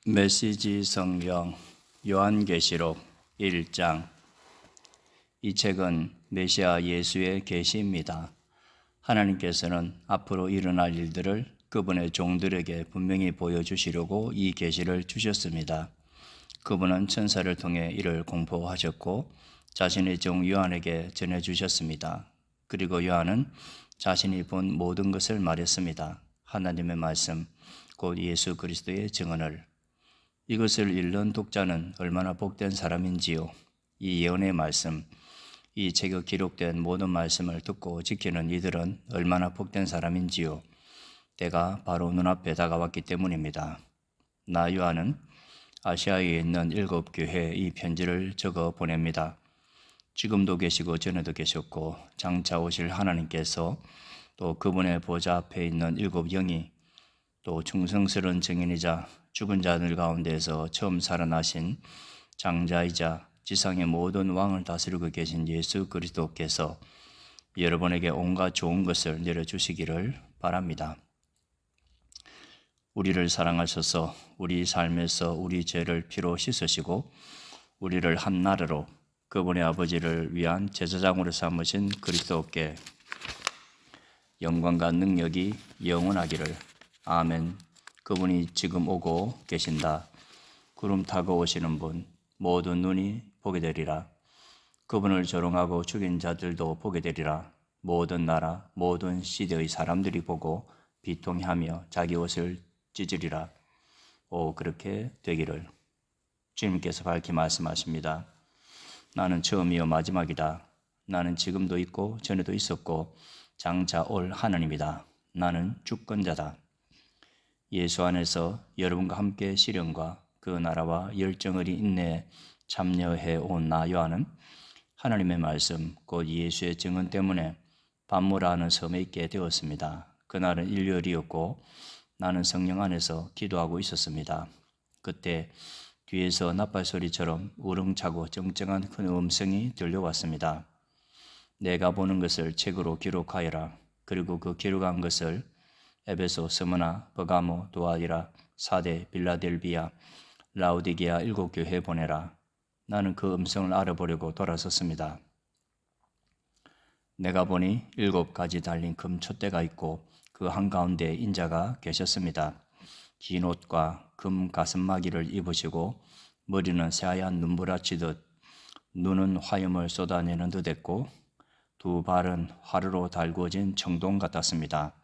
메시지 성경 요한계시록 1장. 이 책은 메시아 예수의 계시입니다. 하나님께서는 앞으로 일어날 일들을 그분의 종들에게 분명히 보여주시려고 이 계시를 주셨습니다. 그분은 천사를 통해 이를 공포하셨고 자신의 종 요한에게 전해주셨습니다. 그리고 요한은 자신이 본 모든 것을 말했습니다. 하나님의 말씀, 곧 예수 그리스도의 증언을. 이것을 읽는 독자는 얼마나 복된 사람인지요. 이 예언의 말씀, 이 책에 기록된 모든 말씀을 듣고 지키는 이들은 얼마나 복된 사람인지요. 때가 바로 눈앞에 다가왔기 때문입니다. 나 요한은 아시아에 있는 7교회에 이 편지를 적어 보냅니다. 지금도 계시고 전에도 계셨고 장차 오실 하나님께서 또 그분의 보좌 앞에 있는 7영이 또 충성스러운 증인이자 죽은 자들 가운데서 처음 살아나신 장자이자 지상의 모든 왕을 다스리고 계신 예수 그리스도께서 여러분에게 온갖 좋은 것을 내려주시기를 바랍니다. 우리를 사랑하셔서 우리 삶에서 우리 죄를 피로 씻으시고 우리를 한 나라로 그분의 아버지를 위한 제사장으로 삼으신 그리스도께 영광과 능력이 영원하기를. 아멘. 그분이 지금 오고 계신다. 구름 타고 오시는 분, 모든 눈이 보게 되리라. 그분을 조롱하고 죽인 자들도 보게 되리라. 모든 나라, 모든 시대의 사람들이 보고 비통해하며 자기 옷을 찢으리라. 오, 그렇게 되기를. 주님께서 밝히 말씀하십니다. 나는 처음이요 마지막이다. 나는 지금도 있고 전에도 있었고 장차 올 하나님이다. 나는 주권자다. 예수 안에서 여러분과 함께 시련과 그 나라와 열정을 인내에 참여해 온 나 요한은 하나님의 말씀 곧 예수의 증언 때문에 반모라는 섬에 있게 되었습니다. 그날은 일요일이었고 나는 성령 안에서 기도하고 있었습니다. 그때 뒤에서 나팔소리처럼 우렁차고 쩡쩡한 큰 음성이 들려왔습니다. 내가 보는 것을 책으로 기록하여라. 그리고 그 기록한 것을 에베소, 스무나, 버가모, 도아디라, 사데, 빌라델비아, 라우디게아 7교회에 보내라. 나는 그 음성을 알아보려고 돌아섰습니다. 내가 보니 7가지 달린 금 촛대가 있고 그 한가운데 인자가 계셨습니다. 긴 옷과 금 가슴마기를 입으시고 머리는 새하얀 눈부라치듯 눈은 화염을 쏟아내는 듯 했고 두 발은 화르로 달구어진 청동 같았습니다.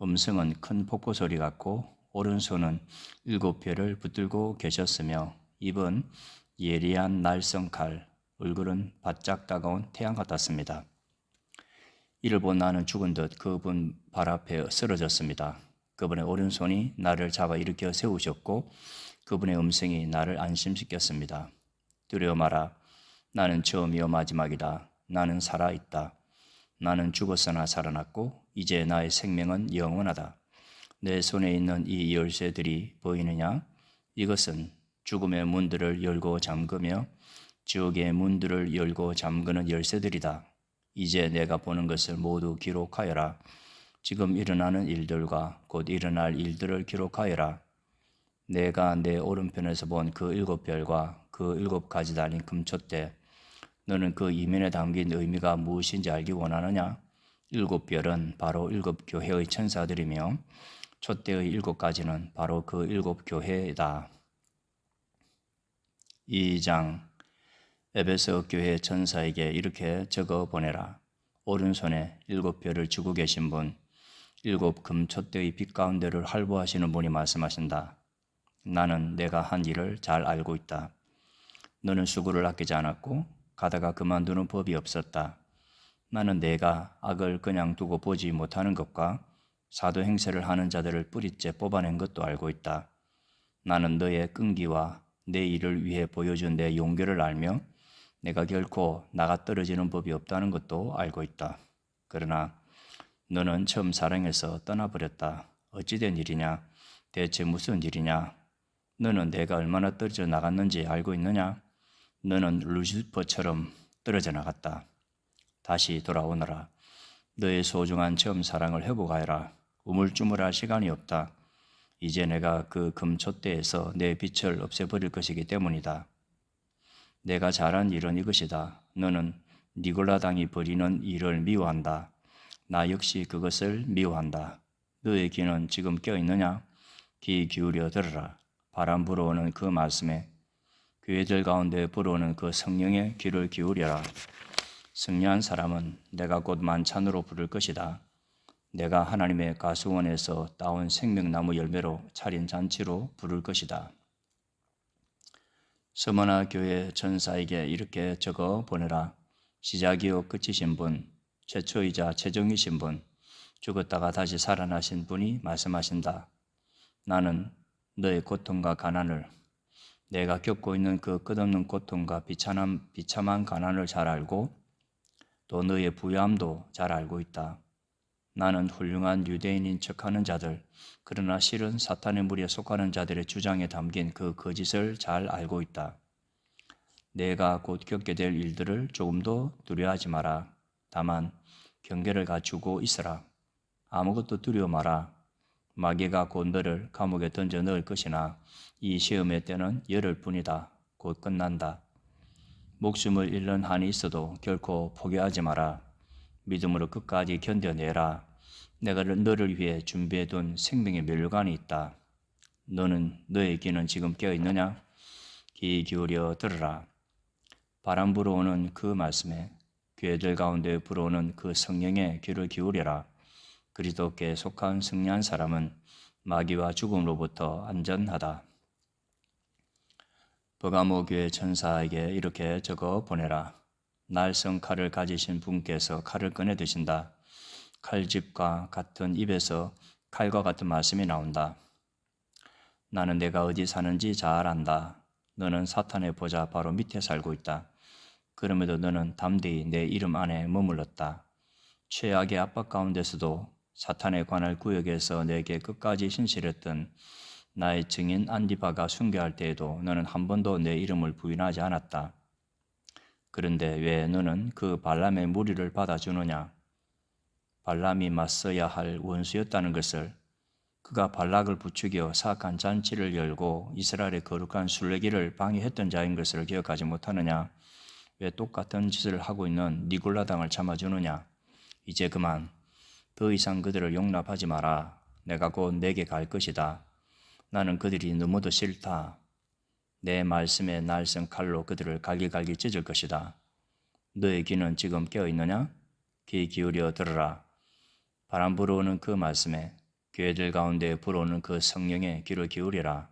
음성은 큰 폭포 소리 같고 오른손은 7별을 붙들고 계셨으며 입은 예리한 날성 칼, 얼굴은 바짝 따가운 태양 같았습니다. 이를 본 나는 죽은 듯 그분 발 앞에 쓰러졌습니다. 그분의 오른손이 나를 잡아 일으켜 세우셨고 그분의 음성이 나를 안심시켰습니다. 두려워 마라. 나는 처음이요 마지막이다. 나는 살아있다. 나는 죽었으나 살아났고 이제 나의 생명은 영원하다. 내 손에 있는 이 열쇠들이 보이느냐? 이것은 죽음의 문들을 열고 잠그며 지옥의 문들을 열고 잠그는 열쇠들이다. 이제 내가 보는 것을 모두 기록하여라. 지금 일어나는 일들과 곧 일어날 일들을 기록하여라. 내가 내 오른편에서 본 그 7별과 그 7가지 달린 금촛대, 너는 그 이면에 담긴 의미가 무엇인지 알기 원하느냐? 7별은 바로 7교회의 천사들이며 촛대의 7가지는 바로 그 7교회다. 2장. 에베소 교회 천사에게 이렇게 적어 보내라. 오른손에 7별을 쥐고 계신 분, 7금 촛대의 빛 가운데를 활보하시는 분이 말씀하신다. 나는 내가 한 일을 잘 알고 있다. 너는 수고를 아끼지 않았고 가다가 그만두는 법이 없었다. 나는 내가 악을 그냥 두고 보지 못하는 것과 사도 행세를 하는 자들을 뿌리째 뽑아낸 것도 알고 있다. 나는 너의 끈기와 내 일을 위해 보여준 내 용기를 알며 내가 결코 나가 떨어지는 법이 없다는 것도 알고 있다. 그러나 너는 처음 사랑해서 떠나버렸다. 어찌된 일이냐? 대체 무슨 일이냐? 너는 내가 얼마나 떨어져 나갔는지 알고 있느냐? 너는 루시퍼처럼 떨어져 나갔다. 다시 돌아오너라. 너의 소중한 처음 사랑을 회복하여라. 우물쭈물할 시간이 없다. 이제 내가 그 금촛대에서 내 빛을 없애버릴 것이기 때문이다. 내가 잘한 일은 이것이다. 너는 니골라당이 벌이는 일을 미워한다. 나 역시 그것을 미워한다. 너의 귀는 지금 깨어있느냐? 귀 기울여 들으라. 바람 불어오는 그 말씀에 교회들 가운데 불어오는 그 성령의 귀를 기울여라. 승리한 사람은 내가 곧 만찬으로 부를 것이다. 내가 하나님의 가수원에서 따온 생명나무 열매로 차린 잔치로 부를 것이다. 서머나 교회 전사에게 이렇게 적어 보내라. 시작이요 끝이신 분, 최초이자 최종이신 분, 죽었다가 다시 살아나신 분이 말씀하신다. 나는 너의 고통과 가난을, 내가 겪고 있는 그 끝없는 고통과 비참한 가난을 잘 알고 또 너의 부유함도 잘 알고 있다. 나는 훌륭한 유대인인 척하는 자들, 그러나 실은 사탄의 무리에 속하는 자들의 주장에 담긴 그 거짓을 잘 알고 있다. 내가 곧 겪게 될 일들을 조금도 두려워하지 마라. 다만 경계를 갖추고 있으라. 아무것도 두려워 마라. 마귀가 곧 너를 감옥에 던져 넣을 것이나 이 시험의 때는 열흘 뿐이다. 곧 끝난다. 목숨을 잃는 한이 있어도 결코 포기하지 마라. 믿음으로 끝까지 견뎌내라. 내가 너를 위해 준비해둔 생명의 면류관이 있다. 너의 귀는 지금 깨어있느냐? 귀 기울여 들으라. 바람 불어오는 그 말씀에 교회들 가운데 불어오는 그 성령의 귀를 기울여라. 그리스도께 속한 승리한 사람은 마귀와 죽음으로부터 안전하다. 버가모 교회 천사에게 이렇게 적어 보내라. 날성 칼을 가지신 분께서 칼을 꺼내 드신다. 칼집과 같은 입에서 칼과 같은 말씀이 나온다. 나는 내가 어디 사는지 잘 안다. 너는 사탄의 보좌 바로 밑에 살고 있다. 그럼에도 너는 담대히 내 이름 안에 머물렀다. 최악의 압박 가운데서도 사탄의 관할 구역에서 내게 끝까지 신실했던 나의 증인 안디바가 순교할 때에도 너는 한 번도 내 이름을 부인하지 않았다. 그런데 왜 너는 그 발람의 무리를 받아주느냐? 발람이 맞서야 할 원수였다는 것을, 그가 발락을 부추겨 사악한 잔치를 열고 이스라엘의 거룩한 순례기를 방해했던 자인 것을 기억하지 못하느냐? 왜 똑같은 짓을 하고 있는 니골라당을 참아주느냐? 이제 그만, 더 이상 그들을 용납하지 마라. 내가 곧 내게 갈 것이다. 나는 그들이 너무도 싫다. 내 말씀의 날선 칼로 그들을 갈기갈기 찢을 것이다. 너의 귀는 지금 깨어있느냐? 귀 기울여 들으라. 바람 불어오는 그 말씀에 교회들 가운데 불어오는 그 성령의 귀를 기울이라.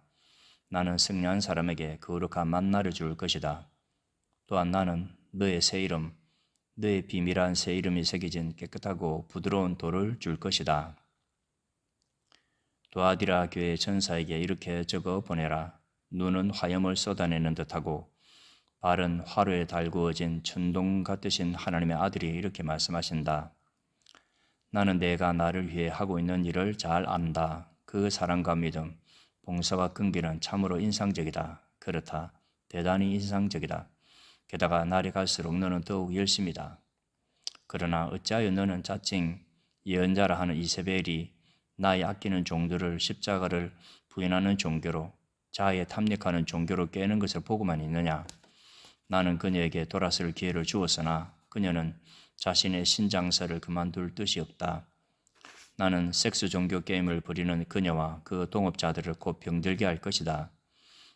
나는 승리한 사람에게 거룩한 만나를 줄 것이다. 또한 나는 너의 새 이름, 너의 비밀한 새 이름이 새겨진 깨끗하고 부드러운 돌을 줄 것이다. 도아디라 교회 전사에게 이렇게 적어 보내라. 눈은 화염을 쏟아내는 듯하고 발은 화로에 달구어진 천둥 같으신 하나님의 아들이 이렇게 말씀하신다. 나는 내가 나를 위해 하고 있는 일을 잘 안다. 그 사랑과 믿음, 봉사와 끈기는 참으로 인상적이다. 그렇다. 대단히 인상적이다. 게다가 날이 갈수록 너는 더욱 열심이다. 그러나 어찌하여 너는 자칭 예언자라 하는 이세벨이 나의 아끼는 종들을 십자가를 부인하는 종교로, 자아에 탐닉하는 종교로 깨는 것을 보고만 있느냐? 나는 그녀에게 돌아설 기회를 주었으나 그녀는 자신의 신장사를 그만둘 뜻이 없다. 나는 섹스 종교 게임을 벌이는 그녀와 그 동업자들을 곧 병들게 할 것이다.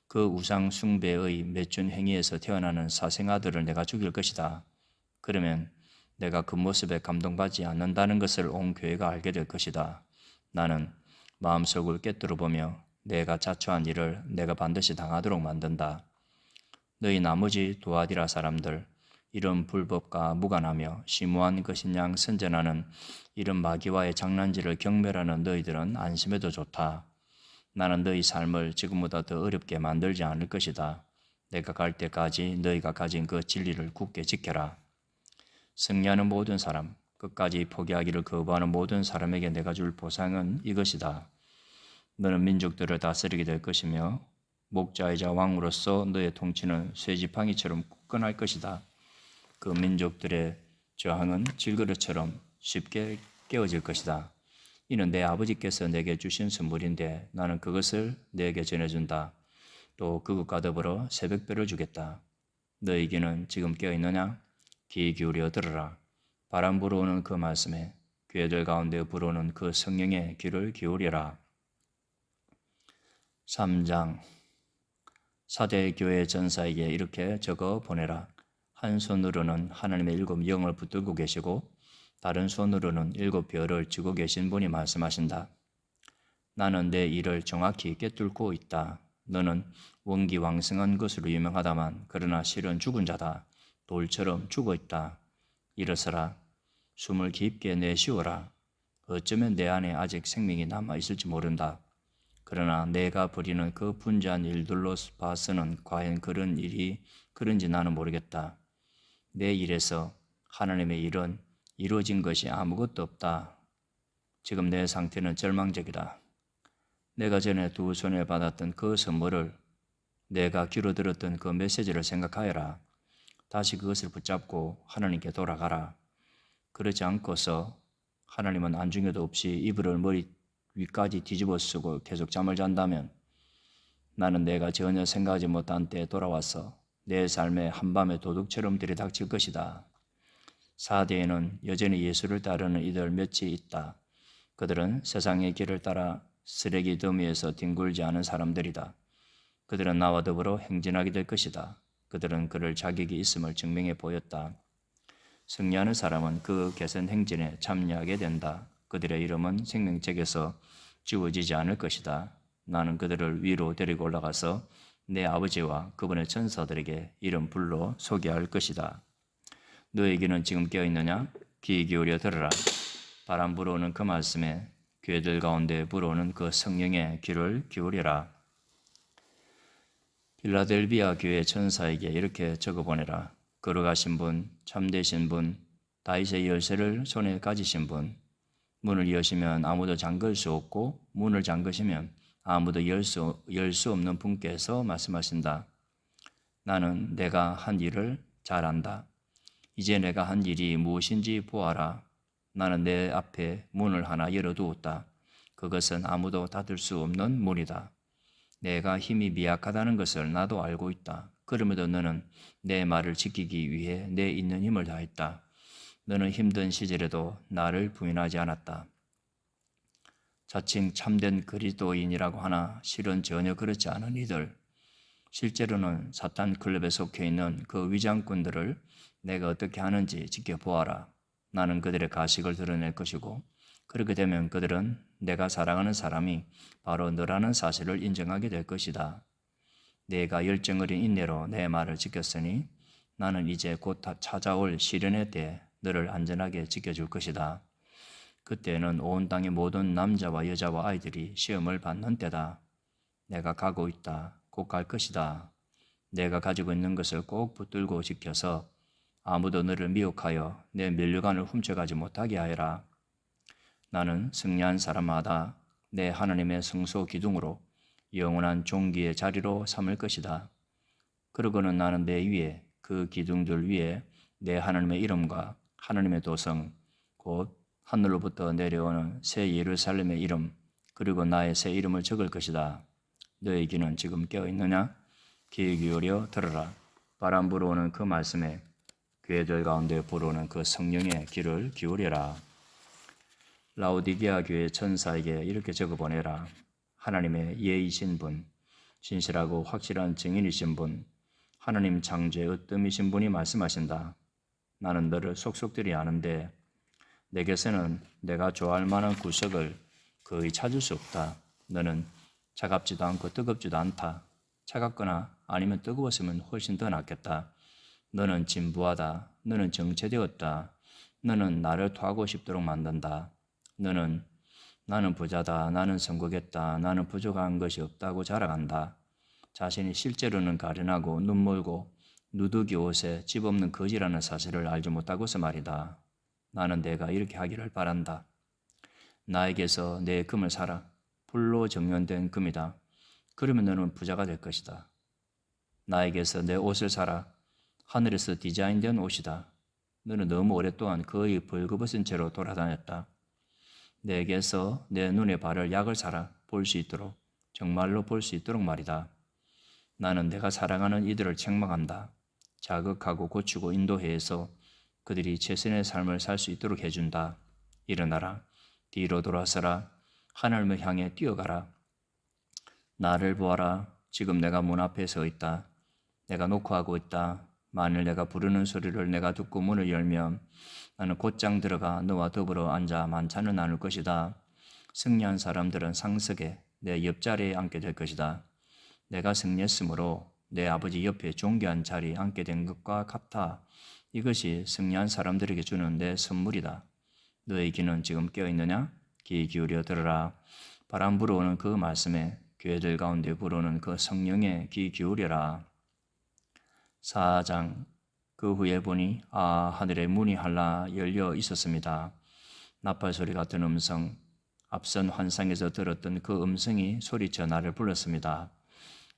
그 우상 숭배의 매춘 행위에서 태어나는 사생아들을 내가 죽일 것이다. 그러면 내가 그 모습에 감동받지 않는다는 것을 온 교회가 알게 될 것이다. 나는 마음속을 꿰뚫어 보며 내가 자초한 일을 내가 반드시 당하도록 만든다. 너희 나머지 도아디라 사람들, 이런 불법과 무관하며 심오한 것인 양 선전하는 이런 마귀와의 장난질을 경멸하는 너희들은 안심해도 좋다. 나는 너희 삶을 지금보다 더 어렵게 만들지 않을 것이다. 내가 갈 때까지 너희가 가진 그 진리를 굳게 지켜라. 승리하는 모든 사람, 끝까지 포기하기를 거부하는 모든 사람에게 내가 줄 보상은 이것이다. 너는 민족들을 다스리게 될 것이며 목자이자 왕으로서 너의 통치는 쇠지팡이처럼 굳건할 것이다. 그 민족들의 저항은 질그릇처럼 쉽게 깨어질 것이다. 이는 내 아버지께서 내게 주신 선물인데 나는 그것을 내게 전해준다. 또 그것과 더불어 새벽별을 주겠다. 너희에게는 지금 깨어있느냐? 귀 기울여 들으라. 바람 불어오는 그 말씀에 교회들 가운데 불어오는 그 성령의 귀를 기울여라. 3장 사대 교회 전사에게 이렇게 적어 보내라. 한 손으로는 하나님의 7 영을 붙들고 계시고 다른 손으로는 7 별을 쥐고 계신 분이 말씀하신다. 나는 내 일을 정확히 꿰뚫고 있다. 너는 원기왕성한 것으로 유명하다만 그러나 실은 죽은 자다. 돌처럼 죽어 있다. 일어서라. 숨을 깊게 내쉬어라. 어쩌면 내 안에 아직 생명이 남아있을지 모른다. 그러나 내가 벌이는 그 분주한 일들로 봐서는 과연 그런지 나는 모르겠다. 내 일에서 하나님의 일은 이루어진 것이 아무것도 없다. 지금 내 상태는 절망적이다. 내가 전에 2 손에 받았던 그 선물을, 내가 귀로 들었던 그 메시지를 생각하여라. 다시 그것을 붙잡고 하나님께 돌아가라. 그러지 않고서 하나님은 안중에도 없이 이불을 머리 위까지 뒤집어 쓰고 계속 잠을 잔다면 나는 내가 전혀 생각하지 못한 때에 돌아와서 내 삶에 한밤에 도둑처럼 들이닥칠 것이다. 4대에는 여전히 예수를 따르는 이들 몇이 있다. 그들은 세상의 길을 따라 쓰레기 더미에서 뒹굴지 않은 사람들이다. 그들은 나와 더불어 행진하게 될 것이다. 그들은 그럴 자격이 있음을 증명해 보였다. 승리하는 사람은 그 개선 행진에 참여하게 된다. 그들의 이름은 생명책에서 지워지지 않을 것이다. 나는 그들을 위로 데리고 올라가서 내 아버지와 그분의 천사들에게 이름 불러 소개할 것이다. 너에게는 지금 깨어있느냐? 귀 기울여 들으라. 바람 불어오는 그 말씀에 교회들 가운데 불어오는 그 성령의 귀를 기울여라. 필라델비아 교회 천사에게 이렇게 적어보내라. 걸어가신 분, 참되신 분, 다윗의 열쇠를 손에 가지신 분, 문을 여시면 아무도 잠글 수 없고 문을 잠그시면 아무도 열 수 없는 분께서 말씀하신다. 나는 내가 한 일을 잘 안다. 이제 내가 한 일이 무엇인지 보아라. 나는 내 앞에 문을 하나 열어두었다. 그것은 아무도 닫을 수 없는 문이다. 내가 힘이 미약하다는 것을 나도 알고 있다. 그럼에도 너는 내 말을 지키기 위해 내 있는 힘을 다했다. 너는 힘든 시절에도 나를 부인하지 않았다. 자칭 참된 그리스도인이라고 하나 실은 전혀 그렇지 않은 이들, 실제로는 사탄 클럽에 속해 있는 그 위장꾼들을 내가 어떻게 하는지 지켜보아라. 나는 그들의 가식을 드러낼 것이고 그렇게 되면 그들은 내가 사랑하는 사람이 바로 너라는 사실을 인정하게 될 것이다. 내가 열정 어린 인내로 내 말을 지켰으니 나는 이제 곧 찾아올 시련에 대해 너를 안전하게 지켜줄 것이다. 그때는 온 땅의 모든 남자와 여자와 아이들이 시험을 받는 때다. 내가 가고 있다. 곧 갈 것이다. 내가 가지고 있는 것을 꼭 붙들고 지켜서 아무도 너를 미혹하여 내 면류관을 훔쳐가지 못하게 하여라. 나는 승리한 사람마다 내 하나님의 성소 기둥으로 영원한 존귀의 자리로 삼을 것이다. 그러고는 나는 내 위에 그 기둥들 위에 내 하나님의 이름과 하나님의 도성 곧 하늘로부터 내려오는 새 예루살렘의 이름 그리고 나의 새 이름을 적을 것이다. 너의 귀는 지금 깨어있느냐? 귀 기울여 들으라. 바람 불어오는 그 말씀에 교회들 가운데 불어오는 그 성령의 귀를 기울여라. 라오디게아 교회 천사에게 이렇게 적어보내라. 하나님의 예이신 분, 진실하고 확실한 증인이신 분, 하나님 창조의 으뜸이신 분이 말씀하신다. 나는 너를 속속들이 아는데 내게서는 내가 좋아할 만한 구석을 거의 찾을 수 없다. 너는 차갑지도 않고 뜨겁지도 않다. 차갑거나 아니면 뜨거웠으면 훨씬 더 낫겠다. 너는 진부하다. 너는 정체되었다. 너는 나를 토하고 싶도록 만든다. 너는 나는 부자다. 나는 성공했다. 나는 부족한 것이 없다고 자랑한다. 자신이 실제로는 가련하고 눈멀고 누더기 옷에 집 없는 거지라는 사실을 알지 못하고서 말이다. 나는 내가 이렇게 하기를 바란다. 나에게서 내 금을 사라. 불로 정연된 금이다. 그러면 너는 부자가 될 것이다. 나에게서 내 옷을 사라. 하늘에서 디자인된 옷이다. 너는 너무 오랫동안 거의 벌거벗은 채로 돌아다녔다. 내게서 내 눈에 바를 약을 사라 볼 수 있도록 정말로 볼 수 있도록 말이다. 나는 내가 사랑하는 이들을 책망한다. 자극하고 고치고 인도해서 그들이 최선의 삶을 살 수 있도록 해준다. 일어나라. 뒤로 돌아서라. 하늘을 향해 뛰어가라. 나를 보아라. 지금 내가 문 앞에 서 있다. 내가 녹화하고 있다. 만일 내가 부르는 소리를 내가 듣고 문을 열면 나는 곧장 들어가 너와 더불어 앉아 만찬을 나눌 것이다. 승리한 사람들은 상석에 내 옆자리에 앉게 될 것이다. 내가 승리했으므로 내 아버지 옆에 존귀한 자리에 앉게 된 것과 같아. 이것이 승리한 사람들에게 주는 내 선물이다. 너의 귀는 지금 깨어있느냐? 귀 기울여 들어라. 바람 불어오는 그 말씀에 교회들 가운데 불어오는 그 성령에 귀 기울여라. 4장. 그 후에 보니 하늘의 문이 하나 열려 있었습니다. 나팔 소리 같은 음성, 앞선 환상에서 들었던 그 음성이 소리쳐 나를 불렀습니다.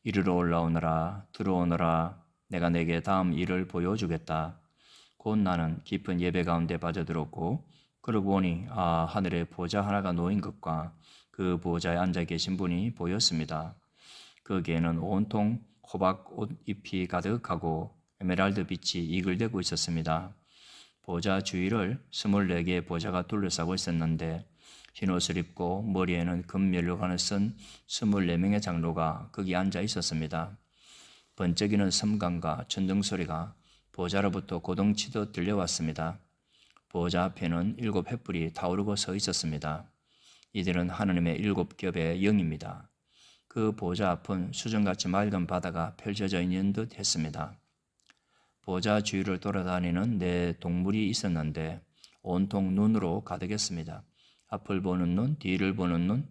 이리로 올라오너라, 들어오너라. 내가 내게 다음 일을 보여주겠다. 곧 나는 깊은 예배 가운데 빠져들었고 그러고 보니 하늘에 보좌 하나가 놓인 것과 그 보좌에 앉아 계신 분이 보였습니다. 거기에는 온통 호박 옷잎이 가득하고 에메랄드 빛이 이글대고 있었습니다. 보좌 주위를 24개의 보좌가 둘러싸고 있었는데 흰옷을 입고 머리에는 금면류관을 쓴 24명의 장로가 거기 앉아 있었습니다. 번쩍이는 섬광과 천둥 소리가 보좌로부터 고동치듯 들려왔습니다. 보좌 앞에는 7 횃불이 타오르고 서 있었습니다. 이들은 하느님의 7겹의 영입니다. 그 보좌 앞은 수정같이 맑은 바다가 펼쳐져 있는 듯 했습니다. 보좌 주위를 돌아다니는 네 동물이 있었는데 온통 눈으로 가득했습니다. 앞을 보는 눈, 뒤를 보는 눈.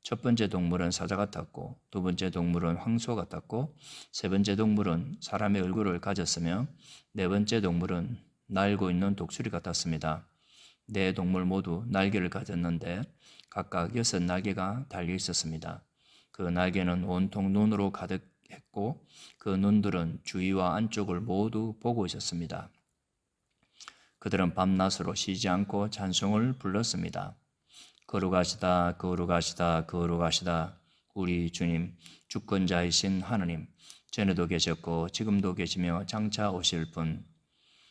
첫 번째 동물은 사자 같았고 두 번째 동물은 황소 같았고 세 번째 동물은 사람의 얼굴을 가졌으며 네 번째 동물은 날고 있는 독수리 같았습니다. 네 동물 모두 날개를 가졌는데 각각 6 날개가 달려 있었습니다. 그 날개는 온통 눈으로 가득했고 그 눈들은 주위와 안쪽을 모두 보고 있었습니다. 그들은 밤낮으로 쉬지 않고 찬송을 불렀습니다. 거룩하시다, 거룩하시다, 거룩하시다. 우리 주님, 주권자이신 하느님, 전에도 계셨고 지금도 계시며 장차 오실 분.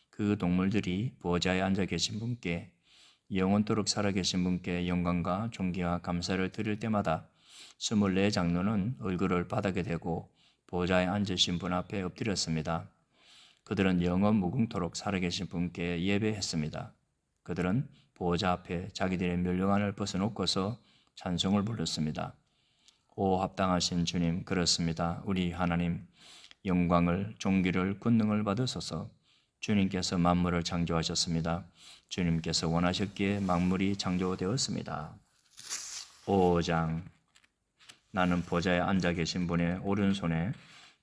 그 동물들이 보좌에 앉아 계신 분께, 영원토록 살아계신 분께 영광과 존귀와 감사를 드릴 때마다 24 장로는 얼굴을 바닥에 대고 보좌에 앉으신 분 앞에 엎드렸습니다. 그들은 영원 무궁토록 살아계신 분께 예배했습니다. 그들은 보좌 앞에 자기들의 면류관을 벗어놓고서 찬송을 불렀습니다. 오 합당하신 주님, 그렇습니다. 우리 하나님, 영광을, 존귀를, 권능을 받으소서. 주님께서 만물을 창조하셨습니다. 주님께서 원하셨기에 만물이 창조되었습니다. 5장. 나는 보좌에 앉아 계신 분의 오른손에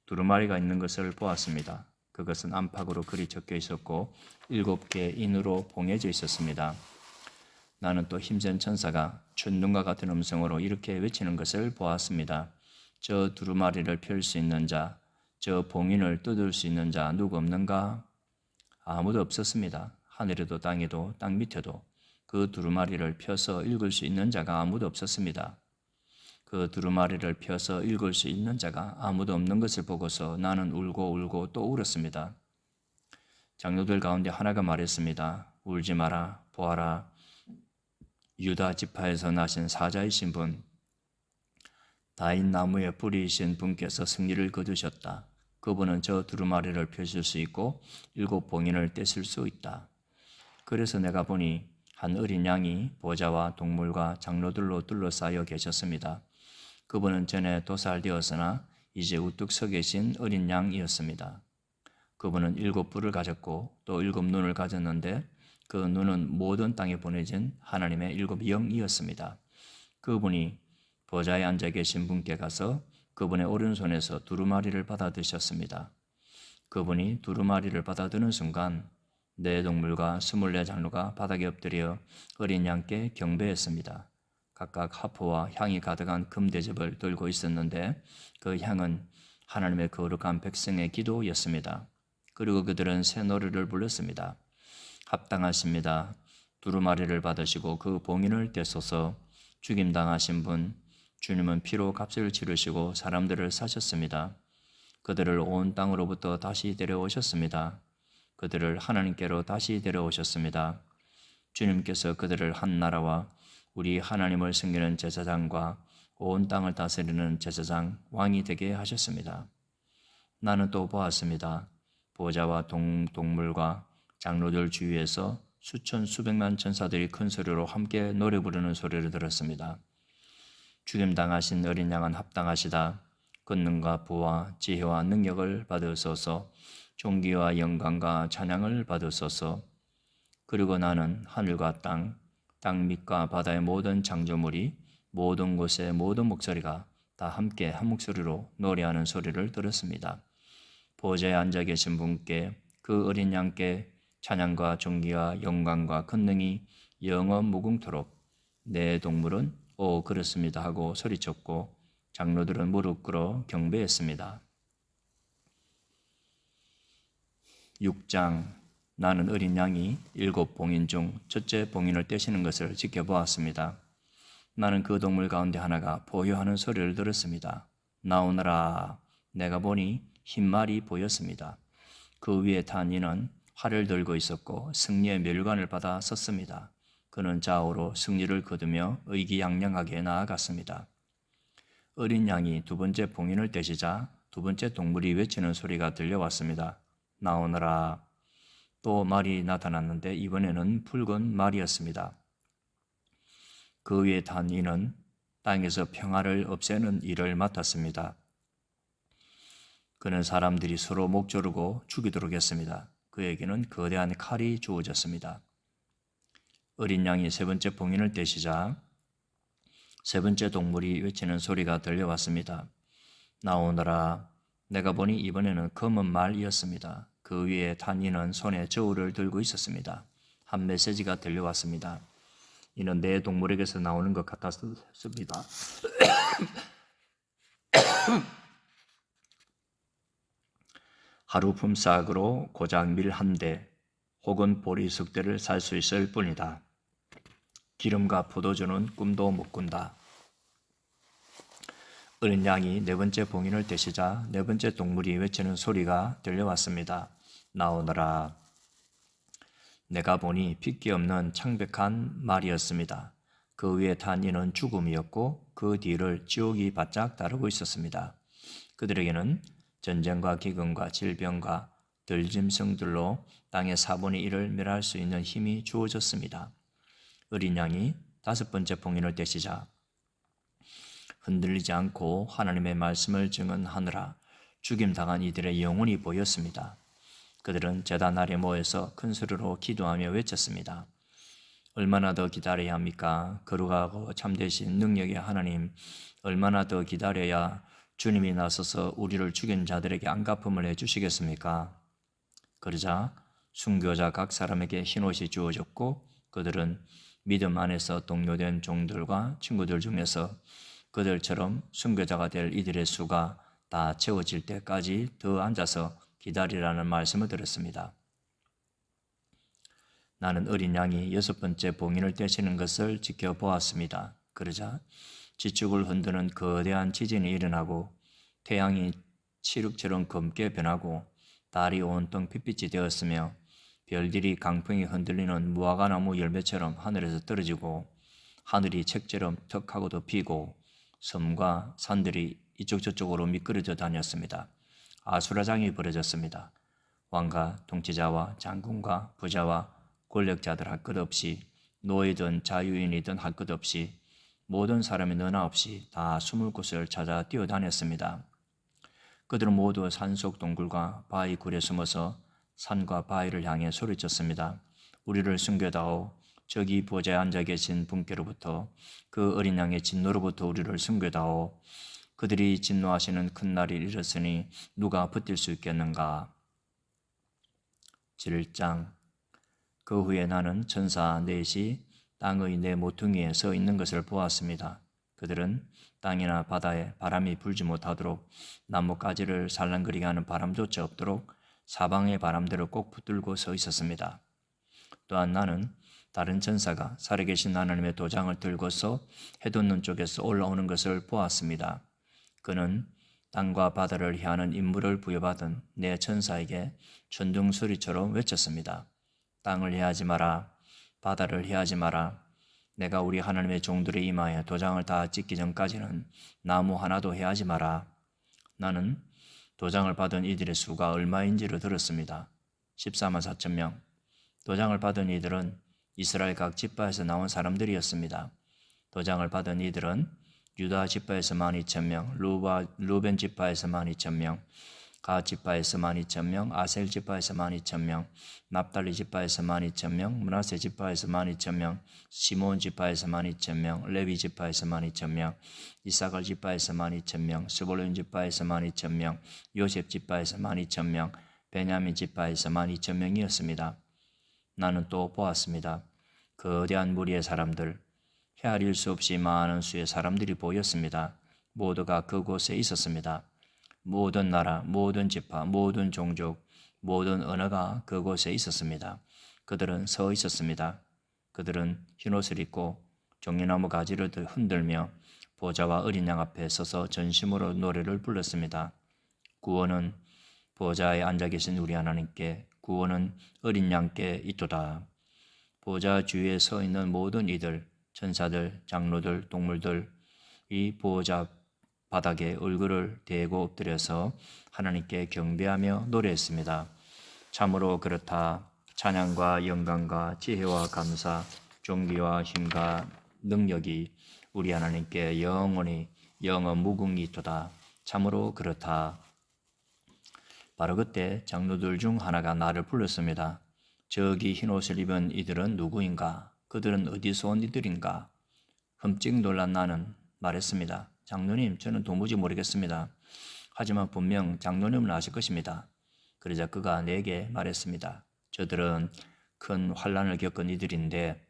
두루마리가 있는 것을 보았습니다. 그것은 안팎으로 글이 적혀 있었고 7개의 인으로 봉해져 있었습니다. 나는 또 힘센 천사가 천둥과 같은 음성으로 이렇게 외치는 것을 보았습니다. 저 두루마리를 펼 수 있는 자, 저 봉인을 뜯을 수 있는 자 누구 없는가? 아무도 없었습니다. 하늘에도 땅에도 땅 밑에도 그 두루마리를 펴서 읽을 수 있는 자가 아무도 없었습니다. 그 두루마리를 펴서 읽을 수 있는 자가 아무도 없는 것을 보고서 나는 울고 또 울었습니다. 장로들 가운데 하나가 말했습니다. 울지 마라, 보아라. 유다 지파에서 나신 사자이신 분, 다윗 나무의 뿌리이신 분께서 승리를 거두셨다. 그분은 저 두루마리를 펴실 수 있고 7 봉인을 떼실 수 있다. 그래서 내가 보니 한 어린 양이 보좌와 동물과 장로들로 둘러싸여 계셨습니다. 그분은 전에 도살되었으나 이제 우뚝 서 계신 어린 양이었습니다. 그분은 7 뿔을 가졌고 또 7 눈을 가졌는데 그 눈은 모든 땅에 보내진 하나님의 7 영이었습니다. 그분이 보좌에 앉아 계신 분께 가서 그분의 오른손에서 두루마리를 받아 드셨습니다. 그분이 두루마리를 받아 드는 순간 네 동물과 24 장로가 바닥에 엎드려 어린 양께 경배했습니다. 각각 하포와 향이 가득한 금대접을 들고 있었는데 그 향은 하나님의 거룩한 백성의 기도였습니다. 그리고 그들은 새 노래를 불렀습니다. 합당하십니다. 두루마리를 받으시고 그 봉인을 떼소서. 죽임당하신 분 주님은 피로 값을 치르시고 사람들을 사셨습니다. 그들을 온 땅으로부터 다시 데려오셨습니다. 그들을 하나님께로 다시 데려오셨습니다. 주님께서 그들을 한 나라와 우리 하나님을 섬기는 제사장과 온 땅을 다스리는 제사장 왕이 되게 하셨습니다. 나는 또 보았습니다. 보좌와 동물과 장로들 주위에서 수천 수백만 천사들이 큰 소리로 함께 노래 부르는 소리를 들었습니다. 죽임당하신 어린 양은 합당하시다. 권능과 부와 지혜와 능력을 받으소서. 존귀와 영광과 찬양을 받으소서. 그리고 나는 하늘과 땅 밑과 바다의 모든 창조물이 모든 곳의 모든 목소리가 다 함께 한 목소리로 노래하는 소리를 들었습니다. 보좌에 앉아 계신 분께 그 어린 양께 찬양과 존귀와 영광과 권능이 영원 무궁토록 내 동물은 오 그렇습니다 하고 소리쳤고 장로들은 무릎 꿇어 경배했습니다. 6장 나는 어린 양이 7 봉인 중 첫째 봉인을 떼시는 것을 지켜보았습니다. 나는 그 동물 가운데 하나가 보요하는 소리를 들었습니다. 나오너라. 내가 보니 흰 말이 보였습니다. 그 위에 탄 이는 활을 들고 있었고 승리의 멸관을 받아 섰습니다. 그는 좌우로 승리를 거두며 의기양양하게 나아갔습니다. 어린 양이 두 번째 봉인을 떼시자 두 번째 동물이 외치는 소리가 들려왔습니다. 나오너라. 또 말이 나타났는데 이번에는 붉은 말이었습니다. 그 위에 탄 이는 땅에서 평화를 없애는 일을 맡았습니다. 그는 사람들이 서로 목 조르고 죽이도록 했습니다. 그에게는 거대한 칼이 주어졌습니다. 어린 양이 세 번째 봉인을 떼시자 세 번째 동물이 외치는 소리가 들려왔습니다. 나오너라. 내가 보니 이번에는 검은 말이었습니다. 그 위에 탄 이는 손에 저울을 들고 있었습니다. 한 메시지가 들려왔습니다. 이는 내 동물에게서 나오는 것 같았습니다. 하루 품삯으로 고작 밀 한 대 혹은 보리 숙대를 살 수 있을 뿐이다. 기름과 포도주는 꿈도 못 꾼다. 어린 양이 네 번째 봉인을 떼시자 네 번째 동물이 외치는 소리가 들려왔습니다. 나오너라. 내가 보니 핏기 없는 창백한 말이었습니다. 그 위에 탄 이는 죽음이었고 그 뒤를 지옥이 바짝 따르고 있었습니다. 그들에게는 전쟁과 기근과 질병과 들짐승들로 땅의 4분의 1을 멸할 수 있는 힘이 주어졌습니다. 어린 양이 다섯 번째 봉인을 떼시자 흔들리지 않고 하나님의 말씀을 증언하느라 죽임당한 이들의 영혼이 보였습니다. 그들은 제단 아래 모여서 큰 소리로 기도하며 외쳤습니다. 얼마나 더 기다려야 합니까? 거룩하고 참되신 능력의 하나님, 얼마나 더 기다려야 주님이 나서서 우리를 죽인 자들에게 안갚음을 해주시겠습니까? 그러자 순교자 각 사람에게 흰옷이 주어졌고 그들은 믿음 안에서 동료된 종들과 친구들 중에서 그들처럼 순교자가 될 이들의 수가 다 채워질 때까지 더 앉아서 기다리라는 말씀을 들었습니다. 나는 어린 양이 여섯 번째 봉인을 떼시는 것을 지켜보았습니다. 그러자 지축을 흔드는 거대한 지진이 일어나고 태양이 칠흑처럼 검게 변하고 달이 온통 핏빛이 되었으며 별들이 강풍에 흔들리는 무화과나무 열매처럼 하늘에서 떨어지고 하늘이 책처럼 턱하고 덮이고 섬과 산들이 이쪽 저쪽으로 미끄러져 다녔습니다. 아수라장이 벌어졌습니다. 왕과 통치자와 장군과 부자와 권력자들 할 것 없이 노예든 자유인이든 할 것 없이 모든 사람이 너나 없이 다 숨을 곳을 찾아 뛰어다녔습니다. 그들은 모두 산속 동굴과 바위 굴에 숨어서 산과 바위를 향해 소리쳤습니다. 우리를 숨겨다오. 저기 보좌에 앉아 계신 분께로부터 그 어린 양의 진노로부터 우리를 숨겨다오. 그들이 진노하시는 큰 날이 이르렀으니 누가 버틸 수 있겠는가? 7장 그 후에 나는 천사 넷이 땅의 네 모퉁이에 서 있는 것을 보았습니다. 그들은 땅이나 바다에 바람이 불지 못하도록 나뭇가지를 살랑거리게 하는 바람조차 없도록 사방의 바람대로 꼭 붙들고 서 있었습니다. 또한 나는 다른 천사가 살아계신 하나님의 도장을 들고서 해돋는 쪽에서 올라오는 것을 보았습니다. 그는 땅과 바다를 향하는 임무를 부여받은 네 천사에게 천둥 소리처럼 외쳤습니다. 땅을 해하지 마라. 바다를 해하지 마라. 내가 우리 하나님의 종들의 이마에 도장을 다 찍기 전까지는 나무 하나도 해하지 마라. 나는 도장을 받은 이들의 수가 얼마인지를 들었습니다. 14만 4천 명. 도장을 받은 이들은 이스라엘 각 지파에서 나온 사람들이었습니다. 도장을 받은 이들은 유다 지파에서 12,000명, 루벤 지파에서 12,000명, 가 지파에서 12,000명, 아셀 지파에서 12,000명, 납달리 지파에서 12,000명, 므낫세 지파에서 12,000명, 시몬 지파에서 12,000명, 레위 지파에서 12,000명, 이사갈 지파에서 12,000명, 스볼론 지파에서 12,000명, 요셉 지파에서 12,000명, 베냐민 지파에서 12,000명이었습니다. 나는 또 보았습니다. 거대한 무리의 사람들, 헤아릴 수 없이 많은 수의 사람들이 보였습니다. 모두가 그곳에 있었습니다. 모든 나라, 모든 지파, 모든 종족, 모든 언어가 그곳에 있었습니다. 그들은 서 있었습니다. 그들은 흰옷을 입고 종려나무 가지를 흔들며 보좌와 어린 양 앞에 서서 전심으로 노래를 불렀습니다. 구원은 보좌에 앉아 계신 우리 하나님께, 구원은 어린 양께 있도다. 보좌 주위에 서 있는 모든 이들, 천사들, 장로들, 동물들, 이 보호자 바닥에 얼굴을 대고 엎드려서 하나님께 경배하며 노래했습니다. 참으로 그렇다. 찬양과 영광과 지혜와 감사, 존귀와 힘과 능력이 우리 하나님께 영원히 무궁이도다. 참으로 그렇다. 바로 그때 장로들 중 하나가 나를 불렀습니다. 저기 흰옷을 입은 이들은 누구인가? 그들은 어디서 온 이들인가? 흠찍 놀란 나는 말했습니다. 장로님, 저는 도무지 모르겠습니다. 하지만 분명 장로님은 아실 것입니다. 그러자 그가 내게 말했습니다. 저들은 큰 환난을 겪은 이들인데